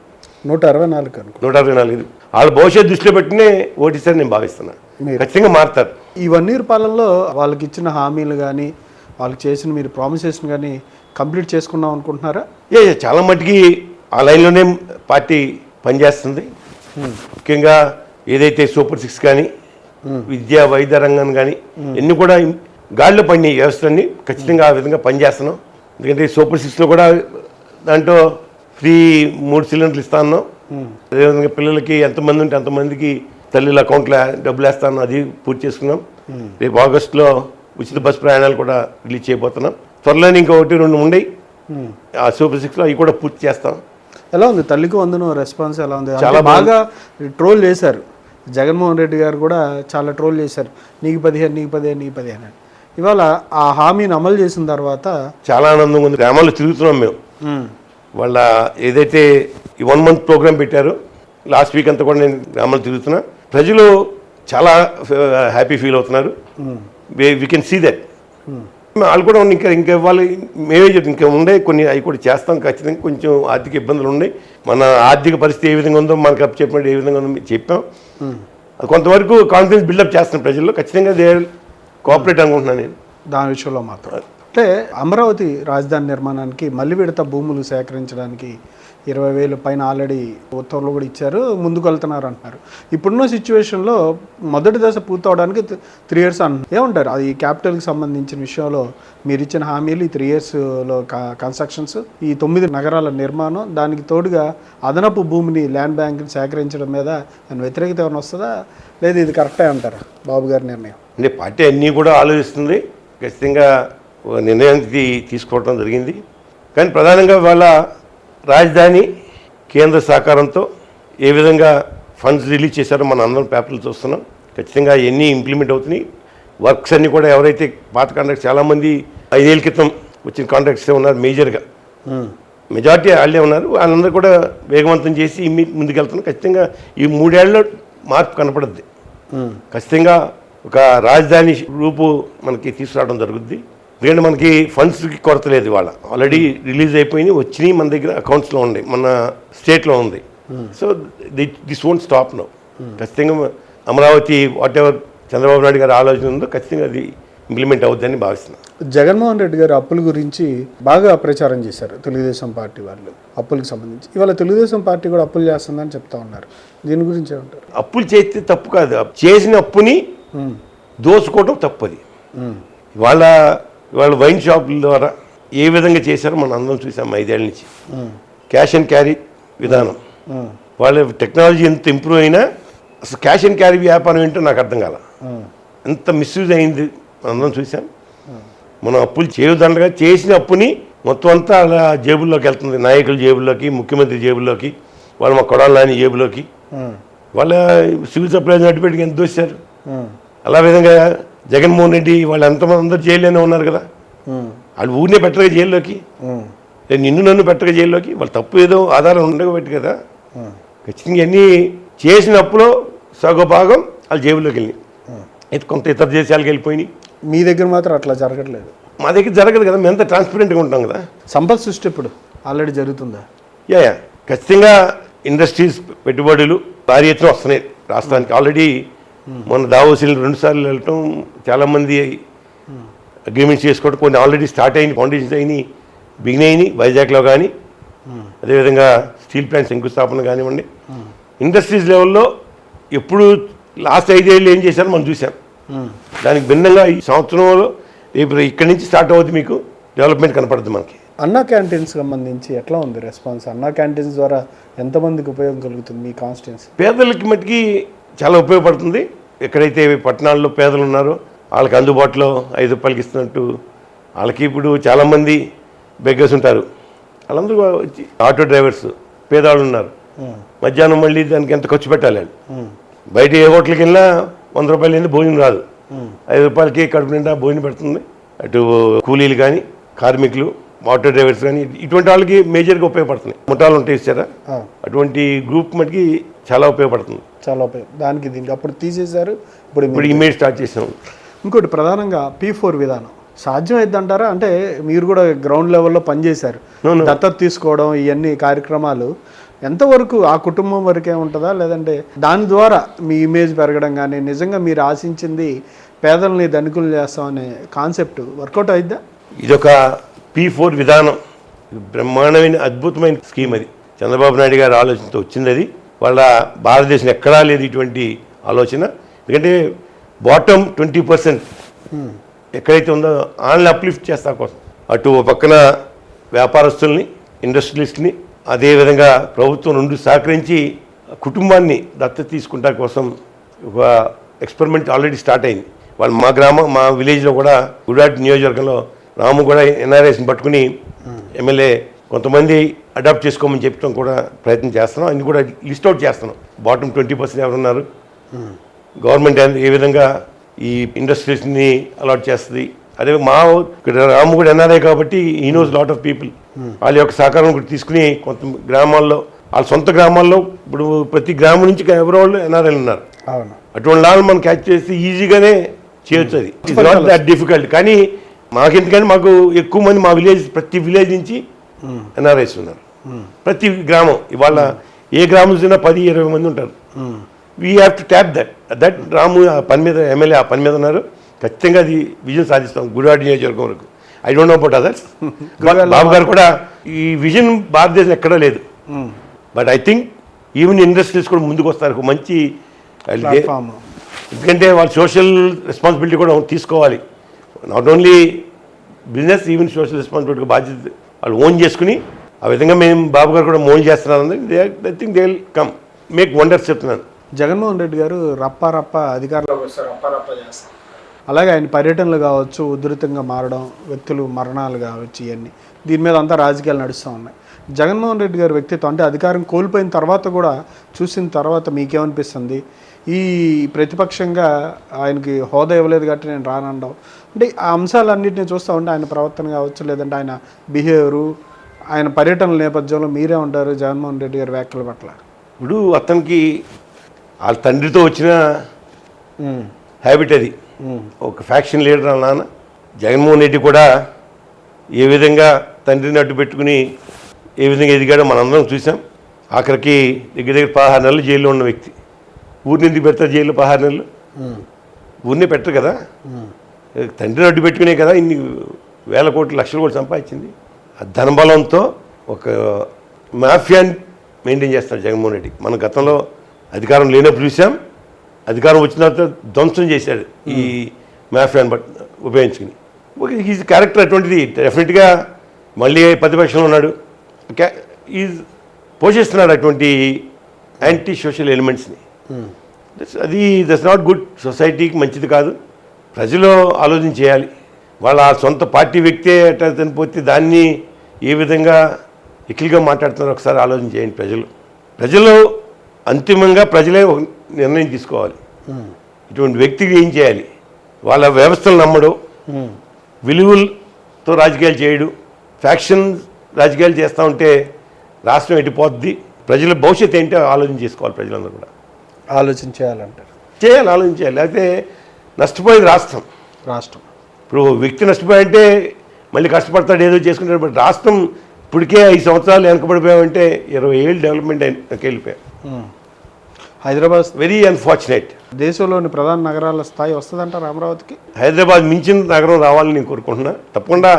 164 వాళ్ళ భవిష్యత్తు దృష్టిలో పెట్టినే ఓటేశారు నేను భావిస్తున్నాను. ఖచ్చితంగా మారుతారు. ఈ 1 year పాలనలో వాళ్ళకి ఇచ్చిన హామీలు కానీ, వాళ్ళకి చేసిన మీరు ప్రామిసెస్ కానీ కంప్లీట్ చేసుకున్నాం అనుకుంటున్నారా? చాలా మట్టుకి ఆ లైన్లోనే పార్టీ పనిచేస్తుంది. ముఖ్యంగా ఏదైతే సూపర్ 6 కానీ, విద్యా వైద్య రంగం కానీ ఇవన్నీ కూడా గాడిలో పడినాయి వ్యవస్థలన్నీ. ఖచ్చితంగా ఆ విధంగా పనిచేస్తున్నాం. ఎందుకంటే సూపర్ 6లో కూడా దాంట్లో ఫ్రీ 3 సిలిండర్లు ఇస్తా ఉన్నాం. అదేవిధంగా పిల్లలకి ఎంతమంది ఉంటే అంతమందికి తల్లిల అకౌంట్లో డబ్బులు వేస్తాను, అది పూర్తి చేసుకున్నాం. రేపు ఆగస్టులో ఉచిత బస్ ప్రయాణాలు కూడా రిలీజ్ చేయబోతున్నాం. త్వరలోనే ఇంకా 1-2 ఉండయి. ఆ సూపర్ 6లో అవి కూడా పూర్తి చేస్తాం. ఎలా ఉంది తల్లికి వందనం రెస్పాన్స్ ఎలా ఉంది? చాలా బాగా ట్రోల్ చేశారు. జగన్మోహన్ రెడ్డి గారు కూడా చాలా ట్రోల్ చేశారు. నీకు 15 అని. ఇవాళ ఆ హామీని అమలు చేసిన తర్వాత చాలా ఆనందంగా ఉంది. గ్రామాల్లో తిరుగుతున్నాం మేము. వాళ్ళ ఏదైతే ఈ 1 month ప్రోగ్రామ్ పెట్టారో లాస్ట్ వీక్ అంతా కూడా నేను గ్రామాలు తిరుగుతున్నా. ప్రజలు చాలా హ్యాపీ ఫీల్ అవుతున్నారు. We can see that. వాళ్ళు కూడా ఇంకా వాళ్ళు మేమే చెప్తాం, ఇంకా ఉండే కొన్ని అవి కూడా చేస్తాం ఖచ్చితంగా. కొంచెం ఆర్థిక ఇబ్బందులు ఉన్నాయి. మన ఆర్థిక పరిస్థితి ఏ విధంగా ఉందో మనకు అప్పు చెప్పినట్టు ఏ విధంగా ఉందో చెప్పాం. అది కొంతవరకు కాన్ఫిడెన్స్ బిల్డప్ చేస్తున్నాం ప్రజల్లో. ఖచ్చితంగా దే కోఆపరేట్ అనుకుంటున్నాను నేను దాని విషయంలో మాత్రం. అంటే అమరావతి రాజధాని నిర్మాణానికి మళ్ళీ విడత భూములు సేకరించడానికి 20,000 పైన ఆల్రెడీ ఉత్తర్వులు కూడా ఇచ్చారు, ముందుకు వెళ్తున్నారు అంటున్నారు. ఇప్పుడున్న సిచ్యువేషన్లో మొదటి దశ పూర్తవడానికి 3 years అంటున్నారు. ఏమంటారు అది క్యాపిటల్కి సంబంధించిన విషయంలో మీరు ఇచ్చిన హామీలు, ఈ 3 yearsలో కన్స్ట్రక్షన్స్, ఈ 9 నగరాల నిర్మాణం, దానికి తోడుగా అదనపు భూమిని ల్యాండ్ బ్యాంక్ని సేకరించడం మీద వ్యతిరేకత ఏమైనా వస్తుందా, లేదు ఇది కరెక్టే అంటారా బాబు గారి నిర్ణయం? అంటే పార్టీ అన్నీ కూడా ఆలోచిస్తుంది, ఖచ్చితంగా నిర్ణయానికి తీసుకోవడం జరిగింది. కానీ ప్రధానంగా వాళ్ళ రాజధాని కేంద్ర సహకారంతో ఏ విధంగా ఫండ్స్ రిలీజ్ చేశారో మనం అందరం పేపర్లు చూస్తున్నాం. ఖచ్చితంగా ఎన్ని ఇంప్లిమెంట్ అవుతున్నాయి. వర్క్స్ అన్నీ కూడా ఎవరైతే పాత కాంట్రాక్ట్స్ చాలామంది 5 ఏళ్ళ క్రితం వచ్చిన కాంట్రాక్ట్స్ ఉన్నారు, మేజర్గా మెజార్టీ వాళ్ళే ఉన్నారు. వాళ్ళందరూ కూడా వేగవంతం చేసి ముందుకెళ్తున్నాం. ఖచ్చితంగా ఈ 3 ఏళ్ళలో మార్పు కనపడుద్ది. ఖచ్చితంగా ఒక రాజధాని రూపు మనకి తీసుకురావడం జరుగుద్ది. ఎందుకంటే మనకి ఫండ్స్కి కొరత లేదు. ఇవాళ ఆల్రెడీ రిలీజ్ అయిపోయినాయి, వచ్చినాయి, మన దగ్గర అకౌంట్స్లో ఉన్నాయి, మన స్టేట్లో ఉంది. So this won't stop now. ఖచ్చితంగా అమరావతి వాట్ ఎవర్ చంద్రబాబు నాయుడు గారి ఆలోచన ఉందో ఖచ్చితంగా అది ఇంప్లిమెంట్ అవుతుందని భావిస్తున్నాను. జగన్మోహన్ రెడ్డి గారు అప్పుల గురించి బాగా ప్రచారం చేశారు తెలుగుదేశం పార్టీ వాళ్ళు, అప్పులకు సంబంధించి. ఇవాళ తెలుగుదేశం పార్టీ కూడా అప్పులు చేస్తుందని చెప్తా ఉన్నారు. దీని గురించి ఏమంటారు? అప్పులు చేస్తే తప్పు కాదు, చేసిన అప్పుని దోచుకోవడం తప్పది. వాళ్ళ వైన్ షాపుల ద్వారా ఏ విధంగా చేశారో మనం అందరం చూసాం 5 ఏళ్ళ నుంచి. క్యాష్ అండ్ క్యారీ విధానం, వాళ్ళ టెక్నాలజీ ఎంత ఇంప్రూవ్ అయినా అసలు క్యాష్ అండ్ క్యారీ వ్యాపారం ఏంటో నాకు అర్థం కాల. ఎంత మిస్యూజ్ అయింది మనం అందరం చూసాం. మనం అప్పులు చేయదండగా చేసిన అప్పుని మొత్తం అంతా అలా జేబుల్లోకి వెళ్తుంది, నాయకుల జేబుల్లోకి, ముఖ్యమంత్రి జేబుల్లోకి, వాళ్ళు మా కొడాలి నాని జేబులోకి. వాళ్ళ సివిల్ సప్లైస్ నడిపెట్టుకు ఎంత దోశారు. అలా విధంగా జగన్మోహన్ రెడ్డి వాళ్ళు ఎంతమంది అందరూ జైల్లోనే ఉన్నారు కదా. వాళ్ళు ఊరినే పెట్టగా జైల్లోకి, నిన్ను నన్ను పెట్టగా జైల్లోకి. వాళ్ళు తప్పు ఏదో ఆధారం ఉండబెట్టి కదా. ఖచ్చితంగా అన్నీ చేసిన అప్పులో సగ భాగం వాళ్ళ జేబులోకి వెళ్ళి కొంత ఇతర దేశాలకు వెళ్ళిపోయినాయి. మీ దగ్గర మాత్రం అట్లా జరగట్లేదు. మా దగ్గర జరగదు కదా, మేము ఎంత ట్రాన్స్పరెంట్గా ఉంటాం కదా. సంపద సృష్టి ఇప్పుడు ఆల్రెడీ జరుగుతుందా? యా ఖచ్చితంగా ఇండస్ట్రీస్ పెట్టుబడులు భారీ ఎత్తున వస్తున్నాయి రాష్ట్రానికి. ఆల్రెడీ మొన్న దావోసిలు 2 సార్లు వెళ్ళటం, చాలామంది అగ్రిమెంట్స్ చేసుకోవడం, కొన్ని ఆల్రెడీ స్టార్ట్ అయినాయి, ఫౌండేషన్స్ అయినాయి, బిగిన్ అయినాయి వైజాగ్లో కానీ, అదేవిధంగా స్టీల్ ప్లాంట్ శంకుస్థాపన కానివ్వండి. ఇండస్ట్రీస్ లెవెల్లో ఎప్పుడు లాస్ట్ 5 ఏళ్ళు ఏం చేశారో మనం చూసాం. దానికి భిన్నంగా ఈ సంవత్సరంలో రేపు ఇక్కడి నుంచి స్టార్ట్ అవుతుంది, మీకు డెవలప్మెంట్ కనపడుతుంది మనకి. అన్నా క్యాంటీన్స్ సంబంధించి ఎట్లా ఉంది రెస్పాన్స్? అన్నా క్యాంటీన్స్ ద్వారా ఎంతమందికి ఉపయోగం కలుగుతుంది మీ కాన్స్టిట్యున్సీ? పేదలకి మట్టుకి చాలా ఉపయోగపడుతుంది. ఎక్కడైతే పట్టణాల్లో పేదలు ఉన్నారో వాళ్ళకి అందుబాటులో 5 రూపాయలకి ఇస్తున్నట్టు. వాళ్ళకి ఇప్పుడు చాలామంది బెగ్గర్స్ ఉంటారు, వాళ్ళందరూ వచ్చి ఆటో డ్రైవర్స్ పేదవాళ్ళు ఉన్నారు. మధ్యాహ్నం మళ్ళీ దానికి ఎంత ఖర్చు పెట్టాలి. బయట ఏ హోటల్కి వెళ్ళినా 100 రూపాయలు ఏంది భోజనం రాదు. 5 రూపాయలకి కడుపు నిండా భోజనం పెడుతుంది. అటు కూలీలు కానీ, కార్మికులు, ఆటో డ్రైవర్స్ కానీ, ఇటువంటి వాళ్ళకి మేజర్గా ఉపయోగపడుతుంది. ముఠాలు ఉంటాయి ఇస్తారా, అటువంటి గ్రూప్ మటుకి చాలా ఉపయోగపడుతుంది. చాలా ఉపయోగం దానికి దీనికి. అప్పుడు తీసేశారు, ఇప్పుడు ఇమేజ్ స్టార్ట్ చేసాం. ఇంకోటి ప్రధానంగా P4 విధానం సాధ్యం అయిద్దంటారా? అంటే మీరు కూడా గ్రౌండ్ లెవెల్లో పనిచేశారు, దత్తత తీసుకోవడం ఇవన్నీ కార్యక్రమాలు ఎంతవరకు ఆ కుటుంబం వరకే ఉంటుందా, లేదంటే దాని ద్వారా మీ ఇమేజ్ పెరగడం కానీ, నిజంగా మీరు ఆశించింది పేదల్ని ధనికులు చేస్తామనే కాన్సెప్ట్ వర్కౌట్ అయిద్దా? ఇదొక P4 విధానం బ్రహ్మాండమైన అద్భుతమైన స్కీమ్. అది చంద్రబాబు నాయుడు గారి ఆలోచనతో వచ్చింది. అది వాళ్ళ భారతదేశం ఎక్కడా లేదు ఇటువంటి ఆలోచన. ఎందుకంటే బాటమ్ 20% ఎక్కడైతే ఉందో వాళ్ళని అప్లిఫ్ట్ చేస్తా కోసం, అటు పక్కన వ్యాపారస్తుల్ని, ఇండస్ట్రియలిస్ట్ని, అదేవిధంగా ప్రభుత్వం 2 సహకరించి కుటుంబాన్ని దత్తత తీసుకుంటా కోసం ఒక ఎక్స్పెరిమెంట్ ఆల్రెడీ స్టార్ట్ అయింది. వాళ్ళు మా విలేజ్లో కూడా గుడాటి నియోజకవర్గంలో రాము కూడా ఎన్ఆర్ఐస్ని పట్టుకుని ఎమ్మెల్యే కొంతమంది అడాప్ట్ చేసుకోమని చెప్పడం కూడా ప్రయత్నం చేస్తున్నాం. అన్ని కూడా లిస్ట్ అవుట్ చేస్తున్నాం. బాటమ్ 20% ఎవరున్నారు, గవర్నమెంట్ ఏ విధంగా ఈ ఇండస్ట్రీస్ని అలాట్ చేస్తుంది. అదే రాము కూడా ఎన్ఆర్ఐ కాబట్టి ఈ నోస్ లాట్ ఆఫ్ పీపుల్. వాళ్ళ యొక్క సహకారం కూడా తీసుకుని కొంత గ్రామాల్లో, వాళ్ళ సొంత గ్రామాల్లో ఇప్పుడు ప్రతి గ్రామం నుంచి ఎవరో వాళ్ళు ఎన్ఆర్ఐలు ఉన్నారు. అటువంటి వాళ్ళు మనం క్యాచ్ చేసి ఈజీగానే చేయొచ్చు. అది ఇట్స్ నాట్ దట్ డిఫికల్ట్. కానీ మాకెందుకని మాకు ఎక్కువ మంది మా విలేజ్, ప్రతి విలేజ్ నుంచి ఎన్ఆర్ఐస్ ఉన్నారు. ప్రతి గ్రామం ఇవాళ ఏ గ్రామం చూసినా 10-20 మంది ఉంటారు. We have to tap that Ramu ఆ పని మీద, ఎమ్మెల్యే ఆ పని మీద ఉన్నారు. ఖచ్చితంగా అది విజయం సాధిస్తాం గుడివాడ నియోజకవర్గం వరకు. I don't know about others. Babu garu కూడా ఈ విజన్ భారతదేశం ఎక్కడా లేదు. But I think even industries కూడా ముందుకు వస్తారు. ఒక మంచి ఎందుకంటే వాళ్ళు సోషల్ రెస్పాన్సిబిలిటీ కూడా తీసుకోవాలి. Not only business, even social responsibility బాధ్యత వాళ్ళు ఓన్ చేసుకుని ఆ విధంగా మేము బాబు గారు కూడా మోన్ చేస్తున్నారని I think they will come make wonders చెప్తున్నాను. జగన్మోహన్ రెడ్డి గారు రప్ప అధికారంలోకి వస్తారు, రప్ప చేస్తారు. అలాగే ఆయన పర్యటనలు కావచ్చు, ఉధృతంగా మారడం, వ్యక్తులు మరణాలు కావచ్చు, ఇవన్నీ దీని మీద అంతా రాజకీయాలు నడుస్తూ ఉన్నాయి. జగన్మోహన్ రెడ్డి గారి వ్యక్తిత్వం అంటే అధికారం కోల్పోయిన తర్వాత కూడా చూసిన తర్వాత మీకేమనిపిస్తుంది? ఈ ప్రతిపక్షంగా ఆయనకి హోదా ఇవ్వలేదు కాబట్టి నేను రానండవు అంటే ఆ అంశాలన్నింటినీ చూస్తూ ఉంటే ఆయన ప్రవర్తన కావచ్చు, లేదంటే ఆయన బిహేవియరు, ఆయన పర్యటనల నేపథ్యంలో మీరే ఉంటారు జగన్మోహన్ రెడ్డి గారి వ్యాఖ్యల పట్ల? ఇప్పుడు అతనికి వాళ్ళ తండ్రితో వచ్చిన హ్యాబిట్ అది. ఒక ఫ్యాక్షన్ లీడర్ వాళ్ళ నాన్న జగన్మోహన్ రెడ్డి కూడా ఏ విధంగా తండ్రిని అడ్డు పెట్టుకుని ఏ విధంగా ఎదిగాడో మనందరం చూసాం. ఆఖరికి దగ్గర 16 నెలలు జైల్లో ఉన్న వ్యక్తి. ఊరిని ఎందుకు పెడతారు జైల్లో 16 నెలలు? ఊరినే పెట్టరు కదా, తండ్రిని అడ్డు పెట్టుకునే కదా ఇన్ని వేల కోట్లు లక్షల కోట్లు సంపాదించింది. ఆ ధనబలంతో ఒక మాఫియాని మెయింటైన్ చేస్తాడు జగన్మోహన్ రెడ్డి. మన గతంలో అధికారం లేనప్పుడు చూసాం, అధికారం వచ్చిన తర్వాత ధ్వంసం చేశాడు ఈ మాఫియాని ఉపయోగించుకుని. ఈజ్ క్యారెక్టర్ అటువంటిది. డెఫినెట్గా మళ్ళీ ప్రతిపక్షంలో ఉన్నాడు, ఈజ్ పోషిస్తున్నాడు అటువంటి యాంటీ సోషల్ ఎలిమెంట్స్ని. అది దట్స్ నాట్ గుడ్, సొసైటీకి మంచిది కాదు. ప్రజలు ఆలోచన చేయాలి. వాళ్ళ సొంత పార్టీ వ్యక్తే అట్లా చనిపోతే దాన్ని ఏ విధంగా ఎక్కిలిగా మాట్లాడుతున్నారో ఒకసారి ఆలోచన చేయండి. ప్రజలు అంతిమంగా ప్రజలే ఒక నిర్ణయం తీసుకోవాలి. ఇటువంటి వ్యక్తికి ఏం చేయాలి? వాళ్ళ వ్యవస్థలు నమ్మడు, విలువలతో రాజకీయాలు చేయడు, ఫ్యాక్షన్ రాజకీయాలు చేస్తూ ఉంటే రాష్ట్రం ఎటుపోద్ది, ప్రజల భవిష్యత్తు ఏంటో ఆలోచన చేసుకోవాలి. ప్రజలందరూ కూడా ఆలోచన చేయాలంటారు. ఆలోచన చేయాలి. అయితే నష్టపోయేది రాష్ట్రం. ఇప్పుడు వ్యక్తి నష్టపోయంటే మళ్ళీ కష్టపడతాడు, ఏదో చేసుకుంటాడు. బట్ రాష్ట్రం ఇప్పటికే 5 సంవత్సరాలు వెనకబడిపోయామంటే 20 ఏళ్ళు డెవలప్మెంట్ వెళ్ళిపోయాం. Hyderabad very unfortunate. దేశంలోని ప్రధాన నగరాల స్థాయి వస్తుందంటారు అమరావతికి. హైదరాబాద్ మించిన నగరం రావాలని నేను కోరుకుంటున్నా. తప్పకుండా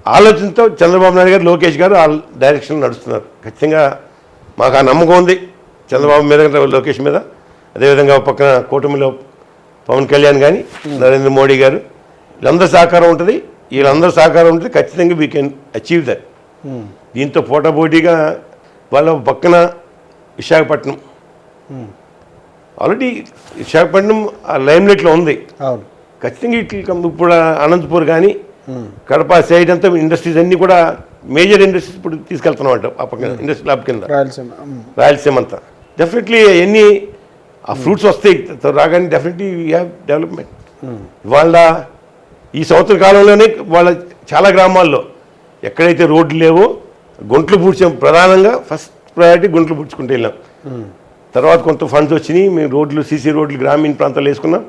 ఆలోచనతో చంద్రబాబు నాయుడు గారు, లోకేష్ గారు ఆ డైరెక్షన్ నడుస్తున్నారు. ఖచ్చితంగా మాకు ఆ నమ్మకం ఉంది చంద్రబాబు మీద, లోకేష్ మీద. అదేవిధంగా పక్కన కూటమిలో పవన్ కళ్యాణ్ కానీ, నరేంద్ర మోడీ గారు, వీళ్ళందరూ సహకారం ఉంటుంది. వీళ్ళందరూ సహకారం ఉంటుంది. ఖచ్చితంగా వీ కెన్ అచీవ్ దట్. దీంతో పోటాపోటీగా వాళ్ళ పక్కన విశాఖపట్నం, ఆల్రెడీ విశాఖపట్నం లైమ్లైట్లో ఉంది. ఖచ్చితంగా ఇప్పుడు అనంతపూర్ కానీ, కడప సైడ్ అంతా ఇండస్ట్రీస్ అన్నీ కూడా మేజర్ ఇండస్ట్రీస్ ఇప్పుడు తీసుకెళ్తున్నాం అంట. ఆ పక్కన ఇండస్ట్రీ ల్యాబ్ కింద రాయలసీమ అంతా. డెఫినెట్లీ ఎన్ని ఆ ఫ్రూట్స్ వస్తాయి రాగానే డెఫినెట్లీ వీ హ్యావ్ డెవలప్మెంట్. వాళ్ళ ఈ సంవత్సర కాలంలోనే వాళ్ళ చాలా గ్రామాల్లో ఎక్కడైతే రోడ్లు లేవో గుంట్లు పూడ్చాం. ప్రధానంగా ఫస్ట్ ప్రయారిటీ గుంట్లు పూడ్చుకుంటూ వెళ్ళాం. తర్వాత కొంత ఫండ్స్ వచ్చినాయి, మేము రోడ్లు, సీసీ రోడ్లు గ్రామీణ ప్రాంతాల్లో వేసుకున్నాం.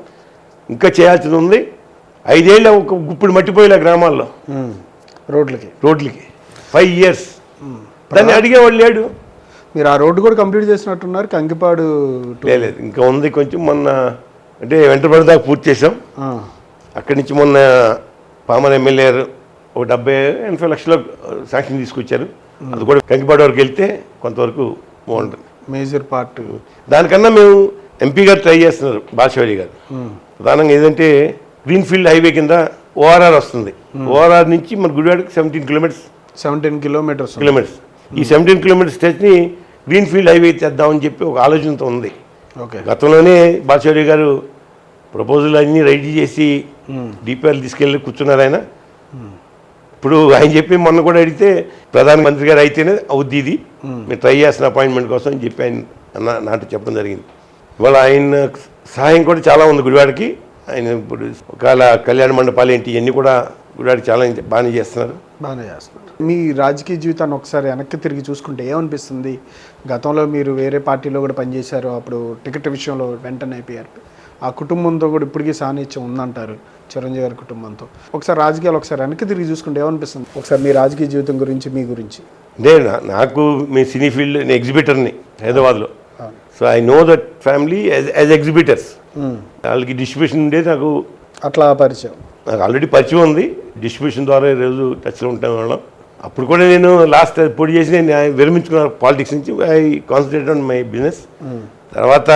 ఇంకా చేయాల్సింది ఉంది. 5 ఏళ్ళ ఒక గుప్పుడు మట్టిపోయేలా గ్రామాల్లో రోడ్లకి 5 years. దాన్ని అడిగేవాళ్ళు లేడు. మీరు ఆ రోడ్డు కూడా కంప్లీట్ చేసినట్టున్నారు. కంకిపాడు లేదు, ఇంకా ఉంది కొంచెం. మొన్న అంటే వెంటబడి దాకా పూర్తి చేసాం. అక్కడి నుంచి మొన్న పామన్ ఎమ్మెల్యే ఒక 70-80 లక్షల శాంక్షన్ తీసుకొచ్చారు. అది కూడా కంకిపాడు వరకు వెళ్తే కొంతవరకు బాగుంటుంది. Major part. దానికన్నా మేము ఎంపీ గారు ట్రై చేస్తున్నారు, బాలశౌరి గారు. ప్రధానంగా ఏదంటే గ్రీన్ఫీల్డ్ హైవే కింద ఓఆర్ఆర్ వస్తుంది. ఓఆర్ఆర్ నుంచి మన గుడివాడకి 17 కిలోమీటర్స్. ఈ 17 కిలోమీటర్ స్ట్రెచ్ని గ్రీన్ఫీల్డ్ హైవే చేద్దామని చెప్పి ఒక ఆలోచనతో ఉంది. గతంలోనే బాలశౌరి గారు ప్రపోజల్ అన్నీ రెడీ చేసి డిపిఆర్ తీసుకెళ్ళి కూర్చున్నారు ఆయన. ఇప్పుడు ఆయన చెప్పి మొన్న కూడా అడిగితే ప్రధానమంత్రి గారు అయితేనే అవుద్ది ఇది, మీరు ట్రై చేస్తున్న అపాయింట్మెంట్ కోసం అని చెప్పి ఆయన నాతో చెప్పడం జరిగింది. ఇవాళ ఆయన సహాయం కూడా చాలా ఉంది గుడివాడకి. ఆయన ఇప్పుడు ఒకవేళ కళ్యాణ మండపాలు ఏంటి ఇవన్నీ కూడా గుడివాడకి చాలా బాగానే చేస్తున్నారు. మీ రాజకీయ జీవితాన్ని ఒకసారి వెనక్కి తిరిగి చూసుకుంటే ఏమనిపిస్తుంది? గతంలో మీరు వేరే పార్టీలో కూడా పనిచేశారు, అప్పుడు టికెట్ విషయంలో వెంటనే అయిపోయారు. ఆ కుటుంబంతో కూడా ఇప్పటికీ సాన్నిధ్యం ఉందంటారు, చిరంజీవి గారి కుటుంబంతో. ఒకసారి రాజకీయాలు ఒకసారి వెనక్కి తిరిగి చూసుకుంటే ఏమనిపిస్తుంది? ఒకసారి మీ రాజకీయ జీవితం గురించి, మీ గురించి. నాకు మీ సినీ ఫీల్డ్, నేను ఎగ్జిబిటర్ని హైదరాబాద్లో. So I know that family as exhibitors. వాళ్ళకి డిస్ట్రిబ్యూషన్ ఉండేది, నాకు అట్లా పరిచయం. నాకు ఆల్రెడీ పరిచయం ఉంది, డిస్ట్రిబ్యూషన్ ద్వారా రోజు టచ్లో ఉంటాం వాళ్ళం. అప్పుడు కూడా నేను లాస్ట్ పోటీ చేసి నేను విరమించుకున్నాను పాలిటిక్స్ నుంచి. I concentrate on my business. తర్వాత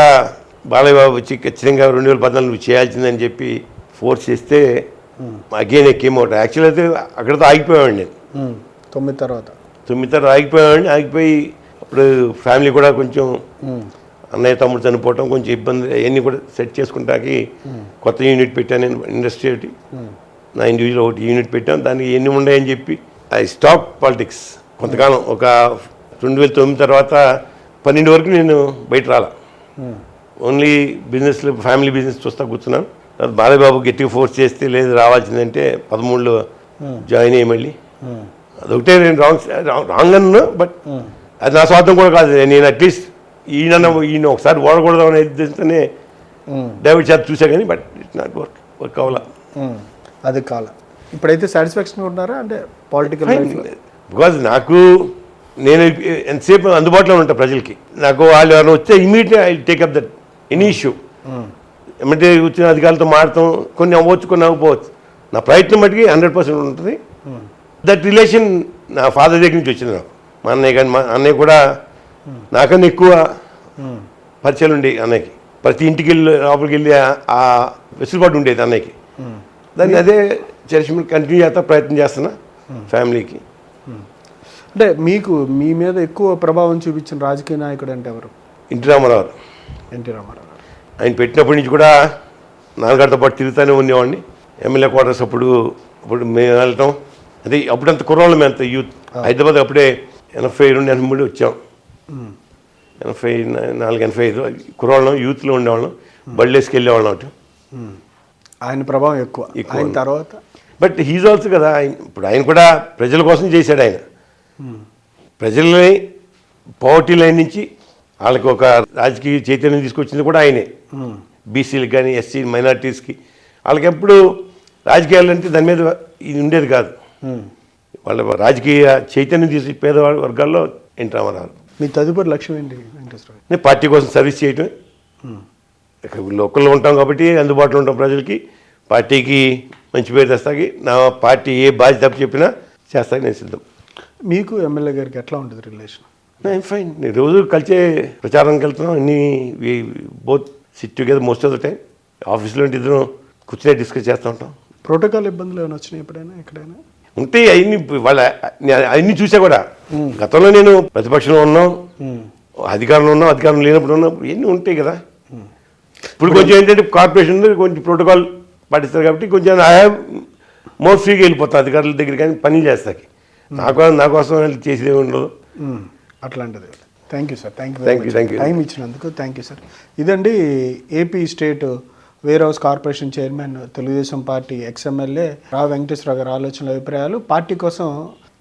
బాలయ్య బాబు వచ్చి ఖచ్చితంగా 2014 చేయాల్సిందని చెప్పి ఫోర్స్ చేస్తే again I came out. Actual అయితే అక్కడితో ఆగిపోయామండి నేను. 9 తర్వాత ఆగిపోయి అప్పుడు ఫ్యామిలీ కూడా కొంచెం అన్నయ్య తమ్ముడు చనిపోవటం కొంచెం ఇబ్బంది, అవన్నీ కూడా సెట్ చేసుకుంటాకి కొత్త యూనిట్ పెట్టాను నేను. ఇండస్ట్రీ ఒకటి నా ఇండివిజువల్ ఒకటి యూనిట్ పెట్టాను. దానికి ఎన్ని ఉన్నాయని చెప్పి ఐ స్టాప్ పాలిటిక్స్ కొంతకాలం. ఒక 2009 తర్వాత 12 వరకు నేను బయట రాలా. ఓన్లీ బిజినెస్లో ఫ్యామిలీ బిజినెస్ చూస్తా కూర్చున్నాను. తర్వాత బాలయ్య బాబు గట్టిగా ఫోర్స్ చేస్తే లేదు రావాల్సిందంటే 13లో జాయిన్ అయ్యి మళ్ళీ. అదొకటే నేను రాంగ్ అన్నా, బట్ అది నా స్వార్థం కూడా కాదు. నేను అట్లీస్ట్ ఈయన ఒకసారి ఓడకూడదు అనే ఉద్దేశంతోనే డైవర్ట్ చేత చూసా కానీ, బట్ ఇట్స్ నాట్ వర్క్ అవ్వాలా. అది కాల. ఇప్పుడైతే సాటిస్ఫాక్షన్ ఉన్నారా అంటే పొలిటికల్? బికాజ్ నాకు నేను ఎంతసేపు అందుబాటులో ఉంటాను ప్రజలకి. నాకు వాళ్ళు ఎవరైనా వస్తే immediately I take up that any issue. ఏమంటే వచ్చిన అధికారులతో మాడతాం, కొన్ని అవ్వచ్చు కొన్ని అవ్వకపోవచ్చు. నా ప్రయత్నం బట్టి 100% ఉంటుంది. దట్ రిలేషన్ నా ఫాదర్ దగ్గర నుంచి వచ్చింది నాకు. మా అన్నయ్య కానీ, మా అన్నయ్య కూడా నాకన్నా ఎక్కువ పరిచయాలు ఉండేవి అన్నయ్యకి. ప్రతి ఇంటికి వెళ్ళి లోపలికి వెళ్ళి ఆ వెసులుబాటు ఉండేది అన్నయ్యకి. దాన్ని అదే చేసి కంటిన్యూ చేస్తా ప్రయత్నం చేస్తున్నా ఫ్యామిలీకి. అంటే మీకు మీ మీద ఎక్కువ ప్రభావం చూపించిన రాజకీయ నాయకుడు అంటే ఎవరు? ఎన్టీ రామారావు. ఆయన పెట్టినప్పటి నుంచి కూడా నాన్నగారితో పాటు తిరుగుతూనే ఉండేవాడిని. ఎమ్మెల్యే క్వార్టర్స్ అప్పుడు మేము వెళ్ళటం, అదే అప్పుడంత కుర్రాళ్ళు మేము అంత యూత్. హైదరాబాద్ అప్పుడే 82, 83 వచ్చాం. 84, 85 కుర్రాళ్ళం, యూత్లో ఉండేవాళ్ళం, బళ్ళేసుకు వెళ్ళేవాళ్ళం అటు. ఆయన ప్రభావం ఎక్కువ తర్వాత. బట్ హీజ్ ఆల్సో కదా, ఆయన కూడా ప్రజల కోసం చేశాడు. ఆయన ప్రజల్ని పవర్టీ లైన్ నుంచి వాళ్ళకి ఒక రాజకీయ చైతన్యం తీసుకొచ్చింది కూడా ఆయనే. బీసీలకు కానీ, ఎస్సీ మైనార్టీస్కి వాళ్ళకి ఎప్పుడు రాజకీయాలు అంటే దాని మీద ఇది ఉండేది కాదు. వాళ్ళ రాజకీయ చైతన్యం తీసి పేదవాళ్ళ వర్గాల్లో ఎన్టీ రామారావు. మీ తదుపరి లక్ష్యం ఏంటి వెంకటేశ్వర? నేను పార్టీ కోసం సర్వీస్ చేయటం. లోకల్లో ఉంటాం కాబట్టి అందుబాటులో ఉంటాం ప్రజలకి. పార్టీకి మంచి పేరు తెస్తాకి నా పార్టీ ఏ బాధ్యత చెప్పినా చేస్తాకి నేను సిద్ధం. మీకు ఎమ్మెల్యే గారికి ఎట్లా ఉంటుంది రిలేషన్? నేను ఫైన్. నేను రోజు కలిసే ప్రచారానికి వెళ్తున్నాం. అన్నీ both SIT together most of the time. ఆఫీస్లో ఇద్దరు కూర్చొని డిస్కస్ చేస్తూ ఉంటాం. ప్రోటోకాల్ ఇబ్బందులు ఏమైనా వచ్చినాయి ఎప్పుడైనా ఎక్కడైనా? ఉంటాయి అవన్నీ. అవన్నీ చూసా కూడా. గతంలో నేను ప్రతిపక్షంలో ఉన్నాం, అధికారంలో ఉన్నాం, అధికారం లేనప్పుడు ఉన్నాం, ఇవన్నీ ఉంటాయి కదా. ఇప్పుడు కొంచెం ఏంటంటే కార్పొరేషన్ కొంచెం ప్రోటోకాల్ పాటిస్తారు కాబట్టి కొంచెం ఐ హ్యావ్ మోర్ ఫ్రీగా వెళ్ళిపోతాను అధికారుల దగ్గర కానీ పని చేస్తాకి. నా కోసం చేసేది ఉండదు అట్లాంటిది. Thank you sir. Thank you time ఇచ్చినందుకు థ్యాంక్ యూ సార్. ఇదండి AP state warehouse corporation chairman, Telugu Desam party ex MLA Rao Venkateswara గారి ఆలోచనల అభిప్రాయాలు. పార్టీ కోసం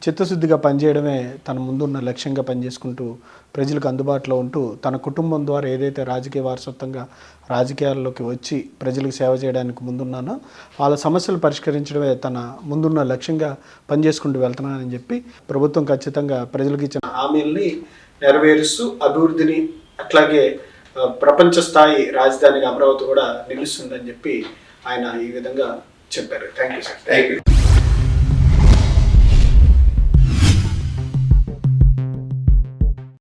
చిత్తశుద్ధిగా పనిచేయడమే తన ముందున్న లక్ష్యంగా పనిచేసుకుంటూ ప్రజలకు అందుబాటులో ఉంటూ తన కుటుంబం ద్వారా ఏదైతే రాజకీయ వారసత్వంగా రాజకీయాల్లోకి వచ్చి ప్రజలకు సేవ చేయడానికి ముందున్నానో వాళ్ళ సమస్యలు పరిష్కరించడమే తన ముందున్న లక్ష్యంగా పనిచేసుకుంటూ వెళ్తున్నానని చెప్పి ప్రభుత్వం ఖచ్చితంగా ప్రజలకు ఇచ్చిన హామీల్ని నెరవేరుస్తూ అభివృద్ధిని అట్లాగే ప్రపంచ స్థాయి రాజధానిగా అమరావతి కూడా నిలుస్తుందని చెప్పి ఆయన ఈ విధంగా చెప్పారు. Thank you sir. Thank you.